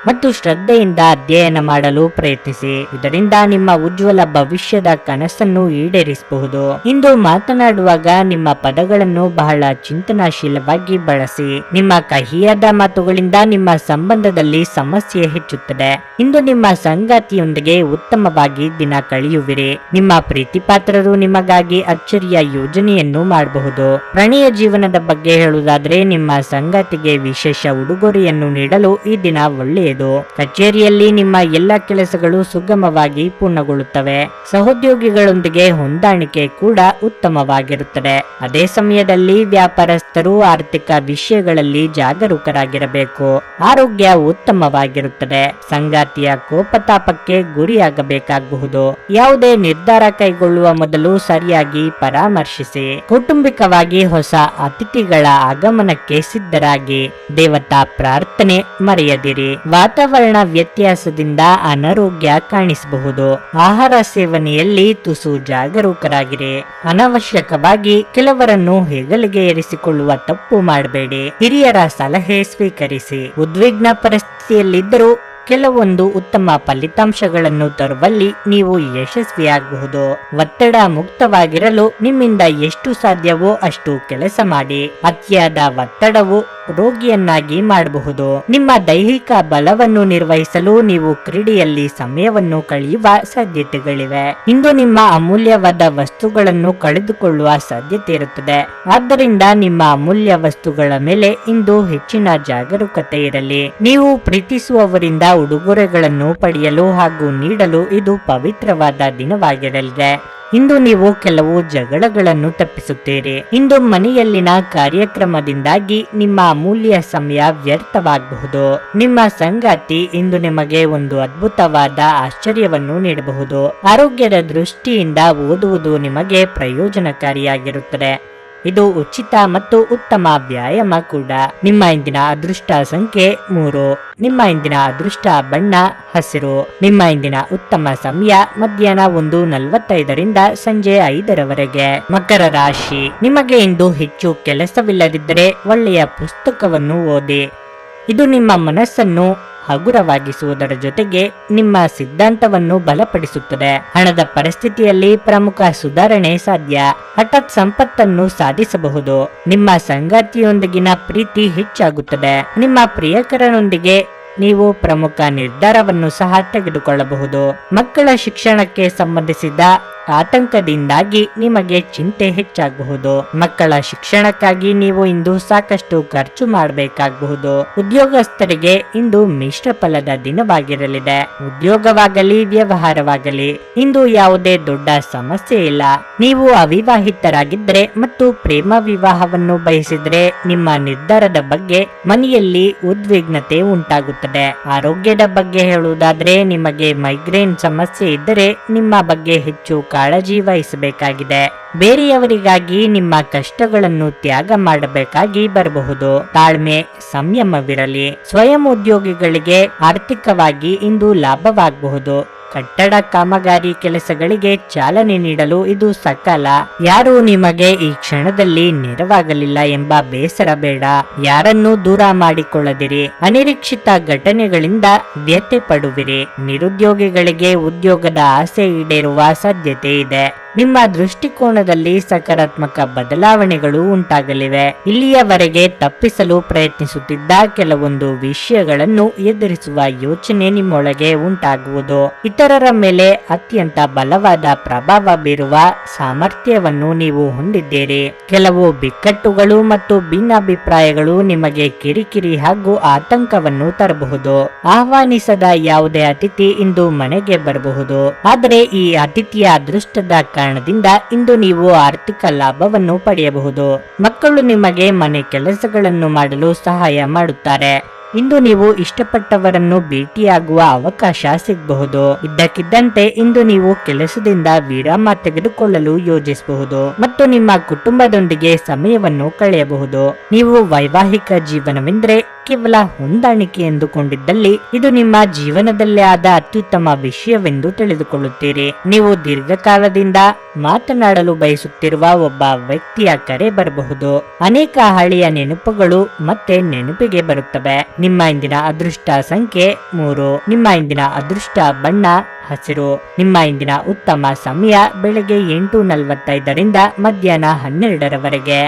ಮತ್ತು ಶ್ರದ್ಧೆಯಿಂದ ಅಧ್ಯಯನ ಮಾಡಲು ಪ್ರಯತ್ನಿಸಿ. ಇದರಿಂದ ನಿಮ್ಮ ಉಜ್ವಲ ಭವಿಷ್ಯದ ಕನಸನ್ನು ಈಡೇರಿಸಬಹುದು. ಇಂದು ಮಾತನಾಡುವಾಗ ನಿಮ್ಮ ಪದಗಳನ್ನು ಬಹಳ ಚಿಂತನಾಶೀಲವಾಗಿ ಬಳಸಿ. ನಿಮ್ಮ ಕಹಿಯಾದ ಮಾತುಗಳಿಂದ ನಿಮ್ಮ ಸಂಬಂಧದಲ್ಲಿ ಸಮಸ್ಯೆ ಹೆಚ್ಚುತ್ತದೆ. ಇಂದು ನಿಮ್ಮ ಸಂಗಾತಿಯೊಂದಿಗೆ ಉತ್ತಮವಾಗಿ ದಿನ ಕಳೆಯುವಿರಿ. ನಿಮ್ಮ ಪ್ರೀತಿಪಾತ್ರರು ನಿಮಗಾಗಿ ಅಚ್ಚರಿಯ ಯೋಜನೆಯನ್ನು ಮಾಡಬಹುದು. ಪ್ರಣಯ ಜೀವನದ ಬಗ್ಗೆ ಹೇಳುವುದಾದ್ರೆ ನಿಮ್ಮ ಸಂಗಾತಿಗೆ ವಿಶೇಷ ಉಡುಗೊರೆಯನ್ನು ನೀಡಲು ಈ ದಿನ ಒಳ್ಳೆಯದು. ಕಚೇರಿಯಲ್ಲಿ ನಿಮ್ಮ ಎಲ್ಲ ಕೆಲಸಗಳು ಸುಗಮವಾಗಿ ಪೂರ್ಣಗೊಳ್ಳುತ್ತವೆ. ಸಹೋದ್ಯೋಗಿಗಳೊಂದಿಗೆ ಹೊಂದಾಣಿಕೆ ಕೂಡ ಉತ್ತಮವಾಗಿರುತ್ತದೆ. ಅದೇ ಸಮಯದಲ್ಲಿ ವ್ಯಾಪಾರಸ್ಥರು ಆರ್ಥಿಕ ವಿಷಯಗಳಲ್ಲಿ ಜಾಗರೂಕರಾಗಿರಬೇಕು. ಆರೋಗ್ಯ ಉತ್ತಮವಾಗಿರುತ್ತದೆ. ಸಂಗಾತಿಯ ಕೋಪತಾಪಕ್ಕೆ ಗುರಿಯಾಗಬೇಕಾಗಬಹುದು. ಯಾವುದೇ ನಿರ್ಧಾರ ಕೈಗೊಳ್ಳುವ ಮೊದಲು ಸರಿಯಾಗಿ ಪರಾಮರ್ಶಿಸಿ. ಕೌಟುಂಬಿಕವಾಗಿ ಹೊಸ ಅತಿಥಿಗಳ ಆಗಮನಕ್ಕೆ ಸಿದ್ಧರಾಗಿ. ದೇವತಾ ಪ್ರಾರ್ಥನೆ ಮರೆಯದಿರಿ. ವಾತಾವರಣ ವ್ಯತ್ಯಾಸದಿಂದ ಅನಾರೋಗ್ಯ ಕಾಣಿಸಬಹುದು. ಆಹಾರ ಸೇವನೆಯಲ್ಲಿ ತುಸು ಜಾಗರೂಕರಾಗಿರಿ. ಅನಾವಶ್ಯಕವಾಗಿ ಕೆಲವರನ್ನು ಹೆಗಲಿಗೆ ಏರಿಸಿಕೊಳ್ಳುವ ತಪ್ಪು ಮಾಡಬೇಡಿ. ಹಿರಿಯರ ಸಲಹೆ ಸ್ವೀಕರಿಸಿ. ಉದ್ವಿಗ್ನ ಪರಿಸ್ಥಿತಿಯಲ್ಲಿದ್ದರೂ ಕೆಲವೊಂದು ಉತ್ತಮ ಫಲಿತಾಂಶಗಳನ್ನು ತರುವಲ್ಲಿ ನೀವು ಯಶಸ್ವಿಯಾಗಬಹುದು. ಒತ್ತಡ ಮುಕ್ತವಾಗಿರಲು ನಿಮ್ಮಿಂದ ಎಷ್ಟು ಸಾಧ್ಯವೋ ಅಷ್ಟು ಕೆಲಸ ಮಾಡಿ. ಅತಿಯಾದ ಒತ್ತಡವು ರೋಗಿಯನ್ನಾಗಿ ಮಾಡಬಹುದು. ನಿಮ್ಮ ದೈಹಿಕ ಬಲವನ್ನು ನಿರ್ವಹಿಸಲು ನೀವು ಕ್ರೀಡೆಯಲ್ಲಿ ಸಮಯವನ್ನು ಕಳೆಯುವ ಸಾಧ್ಯತೆಗಳಿವೆ. ಇಂದು ನಿಮ್ಮ ಅಮೂಲ್ಯವಾದ ವಸ್ತುಗಳನ್ನು ಕಳೆದುಕೊಳ್ಳುವ ಸಾಧ್ಯತೆ ಇರುತ್ತದೆ. ಆದ್ದರಿಂದ ನಿಮ್ಮ ಅಮೂಲ್ಯ ವಸ್ತುಗಳ ಮೇಲೆ ಇಂದು ಹೆಚ್ಚಿನ ಜಾಗರೂಕತೆ ಇರಲಿ. ನೀವು ಪ್ರೀತಿಸುವವರಿಂದ ಉಡುಗೊರೆಗಳನ್ನು ಪಡೆಯಲು ಹಾಗೂ ನೀಡಲು ಇದು ಪವಿತ್ರವಾದ ದಿನವಾಗಿರಲಿದೆ. ಇಂದು ನೀವು ಕೆಲವು ಜಗಳಗಳನ್ನು ತಪ್ಪಿಸುತ್ತೀರಿ. ಇಂದು ಮನೆಯಲ್ಲಿನ ಕಾರ್ಯಕ್ರಮದಿಂದಾಗಿ ನಿಮ್ಮ ಅಮೂಲ್ಯ ಸಮಯ ವ್ಯರ್ಥವಾಗಬಹುದು. ನಿಮ್ಮ ಸಂಗಾತಿ ಇಂದು ನಿಮಗೆ ಒಂದು ಅದ್ಭುತವಾದ ಆಶ್ಚರ್ಯವನ್ನು ನೀಡಬಹುದು. ಆರೋಗ್ಯದ ದೃಷ್ಟಿಯಿಂದ ಓದುವುದು ನಿಮಗೆ ಪ್ರಯೋಜನಕಾರಿಯಾಗಿರುತ್ತದೆ. ಇದು ಉಚಿತ ಮತ್ತು ಉತ್ತಮ ವ್ಯಾಯಾಮ ಕೂಡ. ನಿಮ್ಮ ಇಂದಿನ ಅದೃಷ್ಟ ಸಂಖ್ಯೆ 3. ನಿಮ್ಮ ಇಂದಿನ ಅದೃಷ್ಟ ಬಣ್ಣ ಹಸಿರು. ನಿಮ್ಮ ಇಂದಿನ ಉತ್ತಮ ಸಮಯ ಮಧ್ಯಾಹ್ನ 1:45 ಸಂಜೆ 5 ಮಕರ ರಾಶಿ. ನಿಮಗೆ ಇಂದು ಹೆಚ್ಚು ಕೆಲಸವಿಲ್ಲದಿದ್ದರೆ ಒಳ್ಳೆಯ ಪುಸ್ತಕವನ್ನು ಓದಿ. ಇದು ನಿಮ್ಮ ಮನಸ್ಸನ್ನು ಹಗುರವಾಗಿಸುವುದರ ಜೊತೆಗೆ ನಿಮ್ಮ ಸಿದ್ಧಾಂತವನ್ನು ಬಲಪಡಿಸುತ್ತದೆ. ಹಣದ ಪರಿಸ್ಥಿತಿಯಲ್ಲಿ ಪ್ರಮುಖ ಸುಧಾರಣೆ ಸಾಧ್ಯ. ಹಠಾತ್ ಸಂಪತ್ತನ್ನು ಸಾಧಿಸಬಹುದು. ನಿಮ್ಮ ಸಂಗಾತಿಯೊಂದಿಗಿನ ಪ್ರೀತಿ ಹೆಚ್ಚಾಗುತ್ತದೆ. ನಿಮ್ಮ ಪ್ರಿಯಕರನೊಂದಿಗೆ ನೀವು ಪ್ರಮುಖ ನಿರ್ಧಾರವನ್ನು ಸಹ ತೆಗೆದುಕೊಳ್ಳಬಹುದು. ಮಕ್ಕಳ ಶಿಕ್ಷಣಕ್ಕೆ ಸಂಬಂಧಿಸಿದ ಆತಂಕದಿಂದಾಗಿ ನಿಮಗೆ ಚಿಂತೆ ಹೆಚ್ಚಾಗಬಹುದು. ಮಕ್ಕಳ ಶಿಕ್ಷಣಕ್ಕಾಗಿ ನೀವು ಇಂದು ಸಾಕಷ್ಟು ಖರ್ಚು ಮಾಡಬೇಕಾಗಬಹುದು. ಉದ್ಯೋಗಸ್ಥರಿಗೆ ಇಂದು ಮಿಶ್ರ ಫಲದ ದಿನವಾಗಿರಲಿದೆ. ಉದ್ಯೋಗವಾಗಲಿ ವ್ಯವಹಾರವಾಗಲಿ ಇಂದು ಯಾವುದೇ ದೊಡ್ಡ ಸಮಸ್ಯೆ ಇಲ್ಲ. ನೀವು ಅವಿವಾಹಿತರಾಗಿದ್ದರೆ ಮತ್ತು ಪ್ರೇಮ ವಿವಾಹವನ್ನು ಬಯಸಿದ್ರೆ ನಿಮ್ಮ ನಿರ್ಧಾರದ ಬಗ್ಗೆ ಮನೆಯಲ್ಲಿ ಉದ್ವಿಗ್ನತೆ ಉಂಟಾಗುತ್ತದೆ. ಆರೋಗ್ಯದ ಬಗ್ಗೆ ಹೇಳುವುದಾದ್ರೆ, ನಿಮಗೆ ಮೈಗ್ರೇನ್ ಸಮಸ್ಯೆ ಇದ್ದರೆ ನಿಮ್ಮ ಬಗ್ಗೆ ಹೆಚ್ಚು ಕಾಳಜಿ ವಹಿಸಬೇಕಾಗಿದೆ. ಬೇರೆಯವರಿಗಾಗಿ ನಿಮ್ಮ ಕಷ್ಟಗಳನ್ನು ತ್ಯಾಗ ಮಾಡಬೇಕಾಗಿ ಬರಬಹುದು. ತಾಳ್ಮೆ, ಸಂಯಮವಿರಲಿ. ಸ್ವಯಂ ಉದ್ಯೋಗಿಗಳಿಗೆ ಆರ್ಥಿಕವಾಗಿ ಇಂದು ಲಾಭವಾಗಬಹುದು. ಕಟ್ಟಡ ಕಾಮಗಾರಿ ಕೆಲಸಗಳಿಗೆ ಚಾಲನೆ ನೀಡಲು ಇದು ಸಕಾಲ. ಯಾರು ನಿಮಗೆ ಈ ಕ್ಷಣದಲ್ಲಿ ನೆರವಾಗಲಿಲ್ಲ ಎಂಬ ಬೇಸರ ಬೇಡ. ಯಾರನ್ನು ದೂರ ಮಾಡಿಕೊಳ್ಳದಿರಿ. ಅನಿರೀಕ್ಷಿತ ಘಟನೆಗಳಿಂದ ವ್ಯಥೆ ಪಡುವಿರಿ. ನಿರುದ್ಯೋಗಿಗಳಿಗೆ ಉದ್ಯೋಗದ ಆಸೆ ಈಡೇರುವ ಸಾಧ್ಯತೆ ಇದೆ. ನಿಮ್ಮ ದೃಷ್ಟಿಕೋನದಲ್ಲಿ ಸಕಾರಾತ್ಮಕ ಬದಲಾವಣೆಗಳು ಉಂಟಾಗಲಿವೆ. ಇಲ್ಲಿಯವರೆಗೆ ತಪ್ಪಿಸಲು ಪ್ರಯತ್ನಿಸುತ್ತಿದ್ದ ಕೆಲವೊಂದು ವಿಷಯಗಳನ್ನು ಎದುರಿಸುವ ಯೋಚನೆ ನಿಮ್ಮೊಳಗೆ ಉಂಟಾಗುವುದು. ಇತರರ ಮೇಲೆ ಅತ್ಯಂತ ಬಲವಾದ ಪ್ರಭಾವ ಬೀರುವ ಸಾಮರ್ಥ್ಯವನ್ನು ನೀವು ಹೊಂದಿದ್ದೀರಿ. ಕೆಲವು ಬಿಕ್ಕಟ್ಟುಗಳು ಮತ್ತು ಭಿನ್ನಾಭಿಪ್ರಾಯಗಳು ನಿಮಗೆ ಕಿರಿಕಿರಿ ಹಾಗೂ ಆತಂಕವನ್ನು ತರಬಹುದು. ಆಹ್ವಾನಿಸದ ಯಾವುದೇ ಅತಿಥಿ ಇಂದು ಮನೆಗೆ ಬರಬಹುದು. ಆದರೆ ಈ ಅತಿಥಿಯ ಅದೃಷ್ಟದ ಕಾರಣದಿಂದ ಇಂದು ನೀವು ಆರ್ಥಿಕ ಲಾಭವನ್ನು ಪಡೆಯಬಹುದು. ಮಕ್ಕಳು ನಿಮಗೆ ಮನೆ ಕೆಲಸಗಳನ್ನು ಮಾಡಲು ಸಹಾಯ ಮಾಡುತ್ತಾರೆ. ಇಂದು ನೀವು ಇಷ್ಟಪಟ್ಟವರನ್ನು ಭೇಟಿಯಾಗುವ ಅವಕಾಶ ಸಿಗಬಹುದು. ಇದ್ದಕ್ಕಿದ್ದಂತೆ ಇಂದು ನೀವು ಕೆಲಸದಿಂದ ವಿರಾಮ ತೆಗೆದುಕೊಳ್ಳಲು ಯೋಜಿಸಬಹುದು ಮತ್ತು ನಿಮ್ಮ ಕುಟುಂಬದೊಂದಿಗೆ ಸಮಯವನ್ನು ಕಳೆಯಬಹುದು. ನೀವು ವೈವಾಹಿಕ ಜೀವನವೆಂದರೆ ಕೇವಲ ಹೊಂದಾಣಿಕೆ ಎಂದುಕೊಂಡಿದ್ದಲ್ಲಿ ಇದು ನಿಮ್ಮ ಜೀವನದಲ್ಲಿ ಆದ ಅತ್ಯುತ್ತಮ ವಿಷಯವೆಂದು ತಿಳಿದುಕೊಳ್ಳುತ್ತೀರಿ. ನೀವು ದೀರ್ಘಕಾಲದಿಂದ ಮಾತನಾಡಲು ಬಯಸುತ್ತಿರುವ ಒಬ್ಬ ವ್ಯಕ್ತಿಯ ಕರೆ ಬರಬಹುದು. ಅನೇಕ ಹಳೆಯ ನೆನಪುಗಳು ಮತ್ತೆ ನೆನಪಿಗೆ ಬರುತ್ತವೆ. ನಿಮ್ಮ ಇಂದಿನ ಅದೃಷ್ಟ ಸಂಖ್ಯೆ 3. ನಿಮ್ಮ ಇಂದಿನ ಅದೃಷ್ಟ ಬಣ್ಣ ಹಸಿರು. ನಿಮ್ಮ ಇಂದಿನ ಉತ್ತಮ ಸಮಯ ಬೆಳಗ್ಗೆ 8:45ರಿಂದ ಮಧ್ಯಾಹ್ನ 12ರವರೆಗೆ.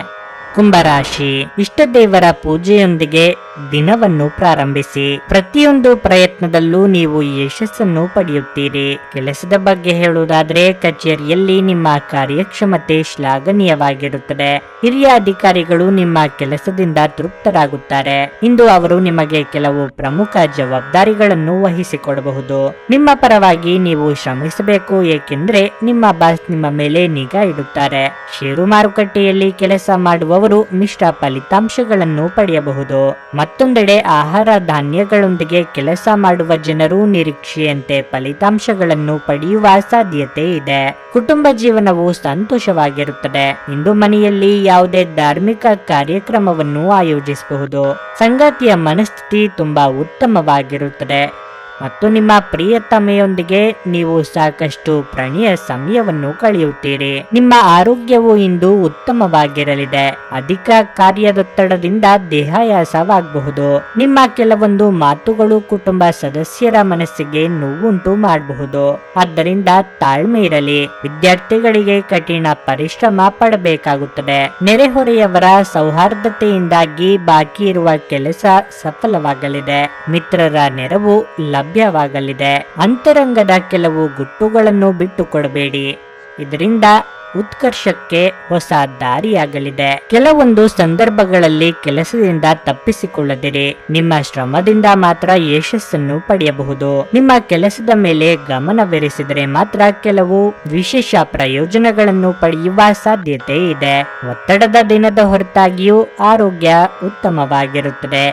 ಕುಂಭರಾಶಿ. ಇಷ್ಟ ದೇವರ ಪೂಜೆಯೊಂದಿಗೆ ದಿನವನ್ನು ಪ್ರಾರಂಭಿಸಿ. ಪ್ರತಿಯೊಂದು ಪ್ರಯತ್ನದಲ್ಲೂ ನೀವು ಯಶಸ್ಸನ್ನು ಪಡೆಯುತ್ತೀರಿ. ಕೆಲಸದ ಬಗ್ಗೆ ಹೇಳುವುದಾದ್ರೆ, ಕಚೇರಿಯಲ್ಲಿ ನಿಮ್ಮ ಕಾರ್ಯಕ್ಷಮತೆ ಶ್ಲಾಘನೀಯವಾಗಿರುತ್ತದೆ. ಹಿರಿಯ ಅಧಿಕಾರಿಗಳು ನಿಮ್ಮ ಕೆಲಸದಿಂದ ತೃಪ್ತರಾಗುತ್ತಾರೆ. ಇಂದು ಅವರು ನಿಮಗೆ ಕೆಲವು ಪ್ರಮುಖ ಜವಾಬ್ದಾರಿಗಳನ್ನು ವಹಿಸಿಕೊಡಬಹುದು. ನಿಮ್ಮ ಪರವಾಗಿ ನೀವು ಶ್ರಮಿಸಬೇಕು, ಏಕೆಂದ್ರೆ ನಿಮ್ಮ ಬಾಸ್ ನಿಮ್ಮ ಮೇಲೆ ನಿಗಾ ಇಡುತ್ತಾರೆ. ಷೇರು ಮಾರುಕಟ್ಟೆಯಲ್ಲಿ ಕೆಲಸ ಮಾಡುವವರು ಮಿಶ್ರ ಫಲಿತಾಂಶಗಳನ್ನು ಪಡೆಯಬಹುದು. ಮತ್ತೊಂದೆಡೆ ಆಹಾರ ಧಾನ್ಯಗಳೊಂದಿಗೆ ಕೆಲಸ ಮಾಡುವ ಜನರು ನಿರೀಕ್ಷೆಯಂತೆ ಫಲಿತಾಂಶಗಳನ್ನು ಪಡೆಯುವ ಸಾಧ್ಯತೆ ಇದೆ. ಕುಟುಂಬ ಜೀವನವು ಸಂತೋಷವಾಗಿರುತ್ತದೆ. ಇಂದು ಮನೆಯಲ್ಲಿ ಯಾವುದೇ ಧಾರ್ಮಿಕ ಕಾರ್ಯಕ್ರಮವನ್ನು ಆಯೋಜಿಸಬಹುದು. ಸಂಗಾತಿಯ ಮನಸ್ಥಿತಿ ತುಂಬಾ ಉತ್ತಮವಾಗಿರುತ್ತದೆ ಮತ್ತು ನಿಮ್ಮ ಪ್ರಿಯತಮೆಯೊಂದಿಗೆ ನೀವು ಸಾಕಷ್ಟು ಪ್ರಣಯ ಸಮಯವನ್ನು ಕಳೆಯುತ್ತೀರಿ. ನಿಮ್ಮ ಆರೋಗ್ಯವು ಇಂದು ಉತ್ತಮವಾಗಿರಲಿದೆ. ಅಧಿಕ ಕಾರ್ಯದೊತ್ತಡದಿಂದ ದೇಹಾಯಾಸವಾಗಬಹುದು. ನಿಮ್ಮ ಕೆಲವೊಂದು ಮಾತುಗಳು ಕುಟುಂಬ ಸದಸ್ಯರ ಮನಸ್ಸಿಗೆ ನೋವುಂಟು ಮಾಡಬಹುದು. ಆದ್ದರಿಂದ ತಾಳ್ಮೆ ಇರಲಿ. ವಿದ್ಯಾರ್ಥಿಗಳಿಗೆ ಕಠಿಣ ಪರಿಶ್ರಮ ಪಡಬೇಕಾಗುತ್ತದೆ. ನೆರೆಹೊರೆಯವರ ಸೌಹಾರ್ದತೆಯಿಂದಾಗಿ ಬಾಕಿ ಇರುವ ಕೆಲಸ ಸಫಲವಾಗಲಿದೆ. ಮಿತ್ರರ ನೆರವು ಲಭ್ಯವಾಗಲಿದೆ. ಅಂತರಂಗದ ಕೆಲವು ಗುಟ್ಟುಗಳನ್ನು ಬಿಟ್ಟುಕೊಡಬೇಡಿ. ಇದರಿಂದ ಉತ್ಕರ್ಷಕ್ಕೆ ಹೊಸ ದಾರಿಯಾಗಲಿದೆ. ಕೆಲವೊಂದು ಸಂದರ್ಭಗಳಲ್ಲಿ ಕೆಲಸದಿಂದ ತಪ್ಪಿಸಿಕೊಳ್ಳದಿರಿ. ನಿಮ್ಮ ಶ್ರಮದಿಂದ ಮಾತ್ರ ಯಶಸ್ಸನ್ನು ಪಡೆಯಬಹುದು. ನಿಮ್ಮ ಕೆಲಸದ ಮೇಲೆ ಗಮನವಿರಿಸಿದರೆ ಮಾತ್ರ ಕೆಲವು ವಿಶೇಷ ಪ್ರಯೋಜನಗಳನ್ನು ಪಡೆಯುವ ಸಾಧ್ಯತೆ ಇದೆ. ಒತ್ತಡದ ದಿನದ ಹೊರತಾಗಿಯೂ ಆರೋಗ್ಯ ಉತ್ತಮವಾಗಿರುತ್ತದೆ.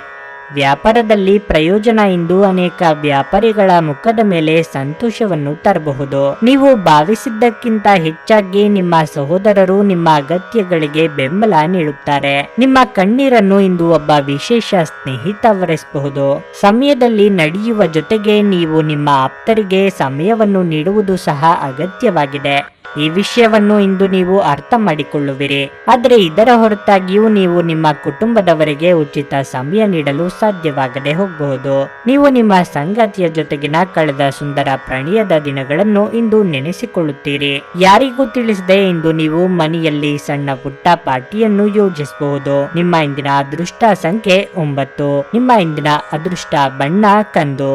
ವ್ಯಾಪಾರದಲ್ಲಿ ಪ್ರಯೋಜನ ಇಂದು ಅನೇಕ ವ್ಯಾಪಾರಿಗಳ ಮುಖದ ಮೇಲೆ ಸಂತೋಷವನ್ನು ತರಬಹುದು. ನೀವು ಭಾವಿಸಿದ್ದಕ್ಕಿಂತ ಹೆಚ್ಚಾಗಿ ನಿಮ್ಮ ಸಹೋದರರು ನಿಮ್ಮ ಅಗತ್ಯಗಳಿಗೆ ಬೆಂಬಲ ನೀಡುತ್ತಾರೆ. ನಿಮ್ಮ ಕಣ್ಣೀರನ್ನು ಇಂದು ಒಬ್ಬ ವಿಶೇಷ ಸ್ನೇಹಿತ ಒರೆಸಬಹುದು. ಸಮಯದಲ್ಲಿ ನಡೆಯುವ ಜೊತೆಗೆ ನೀವು ನಿಮ್ಮ ಆಪ್ತರಿಗೆ ಸಮಯವನ್ನು ನೀಡುವುದು ಸಹ ಅಗತ್ಯವಾಗಿದೆ. ಈ ವಿಷಯವನ್ನು ಇಂದು ನೀವು ಅರ್ಥ ಮಾಡಿಕೊಳ್ಳುವಿರಿ. ಆದರೆ ಇದರ ಹೊರತಾಗಿಯೂ ನೀವು ನಿಮ್ಮ ಕುಟುಂಬದವರಿಗೆ ಉಚಿತ ಸಮಯ ನೀಡಲು ಸಾಧ್ಯವಾಗದೆ ಹೋಗಬಹುದು. ನೀವು ನಿಮ್ಮ ಸಂಗಾತಿಯ ಜೊತೆಗಿನ ಕಳೆದ ಸುಂದರ ಪ್ರಣಯದ ದಿನಗಳನ್ನು ಇಂದು ನೆನೆಸಿಕೊಳ್ಳುತ್ತೀರಿ. ಯಾರಿಗೂ ತಿಳಿಸದೆ ಇಂದು ನೀವು ಮನೆಯಲ್ಲಿ ಸಣ್ಣ ಪುಟ್ಟ ಪಾರ್ಟಿಯನ್ನು ಯೋಜಿಸಬಹುದು. ನಿಮ್ಮ ಇಂದಿನ ಅದೃಷ್ಟ ಸಂಖ್ಯೆ 9. ನಿಮ್ಮ ಇಂದಿನ ಅದೃಷ್ಟ ಬಣ್ಣ ಕಂದು.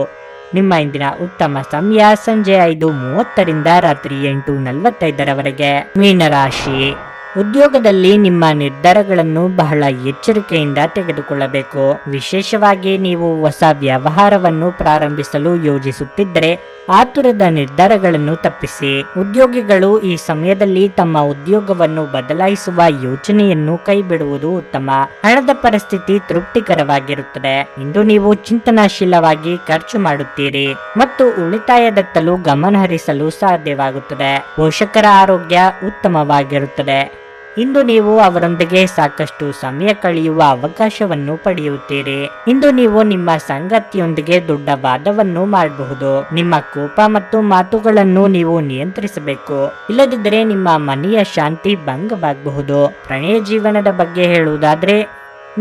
ನಿಮ್ಮ ಇಂದಿನ ಉತ್ತಮ ಸಮಯ ಸಂಜೆ 5:30 ರಾತ್ರಿ 8:45 ಮೀನರಾಶಿ. ಉದ್ಯೋಗದಲ್ಲಿ ನಿಮ್ಮ ನಿರ್ಧಾರಗಳನ್ನು ಬಹಳ ಎಚ್ಚರಿಕೆಯಿಂದ ತೆಗೆದುಕೊಳ್ಳಬೇಕು. ವಿಶೇಷವಾಗಿ ನೀವು ಹೊಸ ವ್ಯವಹಾರವನ್ನು ಪ್ರಾರಂಭಿಸಲು ಯೋಜಿಸುತ್ತಿದ್ದರೆ ಆತುರದ ನಿರ್ಧಾರಗಳನ್ನು ತಪ್ಪಿಸಿ. ಉದ್ಯೋಗಿಗಳು ಈ ಸಮಯದಲ್ಲಿ ತಮ್ಮ ಉದ್ಯೋಗವನ್ನು ಬದಲಾಯಿಸುವ ಯೋಚನೆಯನ್ನು ಕೈಬಿಡುವುದು ಉತ್ತಮ. ಹಣದ ಪರಿಸ್ಥಿತಿ ತೃಪ್ತಿಕರವಾಗಿರುತ್ತದೆ. ಇಂದು ನೀವು ಚಿಂತನಾಶೀಲವಾಗಿ ಖರ್ಚು ಮಾಡುತ್ತೀರಿ ಮತ್ತು ಉಳಿತಾಯದತ್ತಲೂ ಗಮನ ಹರಿಸಲು ಸಾಧ್ಯವಾಗುತ್ತದೆ. ಪೋಷಕರ ಆರೋಗ್ಯ ಉತ್ತಮವಾಗಿರುತ್ತದೆ. ಇಂದು ನೀವು ಅವರೊಂದಿಗೆ ಸಾಕಷ್ಟು ಸಮಯ ಕಳೆಯುವ ಅವಕಾಶವನ್ನು ಪಡೆಯುತ್ತೀರಿ. ಇಂದು ನೀವು ನಿಮ್ಮ ಸಂಗಾತಿಯೊಂದಿಗೆ ದೊಡ್ಡ ವಾದವನ್ನು ಮಾಡಬಹುದು. ನಿಮ್ಮ ಕೋಪ ಮತ್ತು ಮಾತುಗಳನ್ನು ನೀವು ನಿಯಂತ್ರಿಸಬೇಕು. ಇಲ್ಲದಿದ್ದರೆ ನಿಮ್ಮ ಮನೆಯ ಶಾಂತಿ ಭಂಗವಾಗಬಹುದು. ಪ್ರಣಯ ಜೀವನದ ಬಗ್ಗೆ ಹೇಳುವುದಾದ್ರೆ,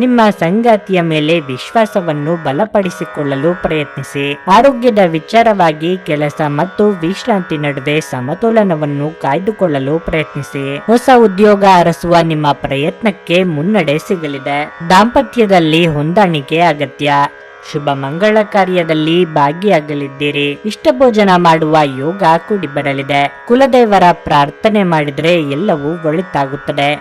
ನಿಮ್ಮ ಸಂಗಾತಿಯ ಮೇಲೆ ವಿಶ್ವಾಸವನ್ನು ಬಲಪಡಿಸಿಕೊಳ್ಳಲು ಪ್ರಯತ್ನಿಸಿ. ಆರೋಗ್ಯದ ವಿಚಾರವಾಗಿ ಕೆಲಸ ಮತ್ತು ವಿಶ್ರಾಂತಿ ನಡುವೆ ಸಮತೋಲನವನ್ನು ಕಾಯ್ದುಕೊಳ್ಳಲು ಪ್ರಯತ್ನಿಸಿ. ಹೊಸ ಉದ್ಯೋಗ ಅರಸುವ ನಿಮ್ಮ ಪ್ರಯತ್ನಕ್ಕೆ ಮುನ್ನಡೆ ಸಿಗಲಿದೆ. ದಾಂಪತ್ಯದಲ್ಲಿ ಹೊಂದಾಣಿಕೆ ಅಗತ್ಯ. ಶುಭ ಮಂಗಳ ಕಾರ್ಯದಲ್ಲಿ ಭಾಗಿಯಾಗಲಿದ್ದೀರಿ. ಇಷ್ಟ ಭೋಜನ ಮಾಡುವ ಯೋಗ ಕೂಡಿ ಬರಲಿದೆ. ಕುಲದೇವರ ಪ್ರಾರ್ಥನೆ ಮಾಡಿದರೆ ಎಲ್ಲವೂ ಒಳಿತಾಗುತ್ತದೆ.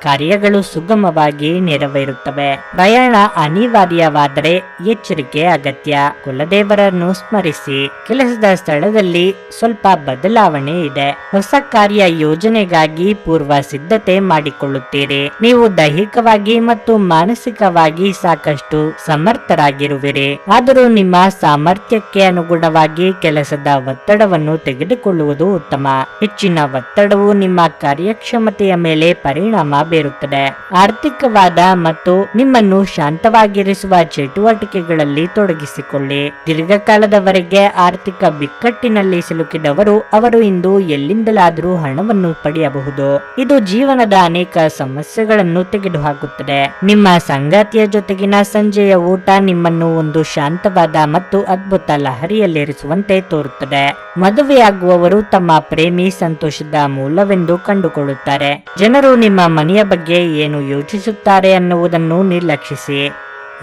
ಕಾರ್ಯಗಳು ಸುಗಮವಾಗಿ ನೆರವೇರುತ್ತವೆ. ಪ್ರಯಾಣ ಅನಿವಾರ್ಯವಾದರೆ ಎಚ್ಚರಿಕೆ ಅಗತ್ಯ. ಕುಲದೇವರನ್ನು ಸ್ಮರಿಸಿ. ಕೆಲಸದ ಸ್ಥಳದಲ್ಲಿ ಸ್ವಲ್ಪ ಬದಲಾವಣೆ ಇದೆ. ಹೊಸ ಕಾರ್ಯ ಯೋಜನೆಗಾಗಿ ಪೂರ್ವ ಸಿದ್ಧತೆ ಮಾಡಿಕೊಳ್ಳುತ್ತೀರಿ. ನೀವು ದೈಹಿಕವಾಗಿ ಮತ್ತು ಮಾನಸಿಕವಾಗಿ ಸಾಕಷ್ಟು ಸಮರ್ಥರಾಗಿರುವಿರಿ. ಆದರೂ ನಿಮ್ಮ ಸಾಮರ್ಥ್ಯಕ್ಕೆ ಅನುಗುಣವಾಗಿ ಕೆಲಸದ ಒತ್ತಡವನ್ನು ತೆಗೆದುಕೊಳ್ಳುವುದು ಉತ್ತಮ. ಹೆಚ್ಚಿನ ಒತ್ತಡವು ನಿಮ್ಮ ಕಾರ್ಯಕ್ಷಮತೆಯ ಮೇಲೆ ಪರಿಣಾಮ ಬೀರುತ್ತದೆ. ಆರ್ಥಿಕವಾದ ಮತ್ತು ನಿಮ್ಮನ್ನು ಶಾಂತವಾಗಿರಿಸುವ ಚಟುವಟಿಕೆಗಳಲ್ಲಿ ತೊಡಗಿಸಿಕೊಳ್ಳಿ. ದೀರ್ಘಕಾಲದವರೆಗೆ ಆರ್ಥಿಕ ಬಿಕ್ಕಟ್ಟಿನಲ್ಲಿ ಸಿಲುಕಿದವರು ಅವರು ಇಂದು ಎಲ್ಲಿಂದಲಾದರೂ ಹಣವನ್ನು ಪಡೆಯಬಹುದು. ಇದು ಜೀವನದ ಅನೇಕ ಸಮಸ್ಯೆಗಳನ್ನು ತೆಗೆದುಹಾಕುತ್ತದೆ. ನಿಮ್ಮ ಸಂಗಾತಿಯ ಜೊತೆಗಿನ ಸಂಜೆಯ ಊಟ ನಿಮ್ಮನ್ನು ಒಂದು ಶಾಂತವಾದ ಮತ್ತು ಅದ್ಭುತ ಲಹರಿಯಲ್ಲಿರಿಸುವಂತೆ ತೋರುತ್ತದೆ. ಮದುವೆಯಾಗುವವರು ತಮ್ಮ ಪ್ರೇಮಿ ಸಂತೋಷದ ಮೂಲವೆಂದು ಕಂಡುಕೊಳ್ಳುತ್ತಾರೆ. ಜನರು ನಿಮ್ಮ ಮನೆಯ ಬಗ್ಗೆ ಏನು ಯೋಚಿಸುತ್ತಾರೆ ಅನ್ನುವುದನ್ನು ನಿರ್ಲಕ್ಷಿಸಿ.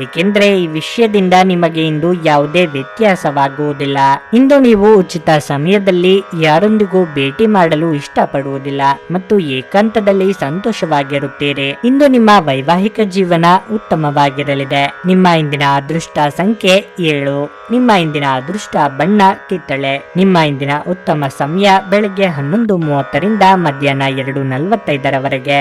ಏಕೆಂದರೆ ಈ ವಿಷಯದಿಂದ ನಿಮಗೆ ಇಂದು ಯಾವುದೇ ವ್ಯತ್ಯಾಸವಾಗುವುದಿಲ್ಲ. ಇಂದು ನೀವು ಉಚಿತ ಸಮಯದಲ್ಲಿ ಯಾರೊಂದಿಗೂ ಭೇಟಿ ಮಾಡಲು ಇಷ್ಟಪಡುವುದಿಲ್ಲ ಮತ್ತು ಏಕಾಂತದಲ್ಲಿ ಸಂತೋಷವಾಗಿರುತ್ತೀರಿ. ಇಂದು ನಿಮ್ಮ ವೈವಾಹಿಕ ಜೀವನ ಉತ್ತಮವಾಗಿರಲಿದೆ. ನಿಮ್ಮ ಇಂದಿನ ಅದೃಷ್ಟ ಸಂಖ್ಯೆ 7. ನಿಮ್ಮ ಇಂದಿನ ಅದೃಷ್ಟ ಬಣ್ಣ ಕಿತ್ತಳೆ. ನಿಮ್ಮ ಇಂದಿನ ಉತ್ತಮ ಸಮಯ ಬೆಳಗ್ಗೆ 11:30 ಮಧ್ಯಾಹ್ನ 2:45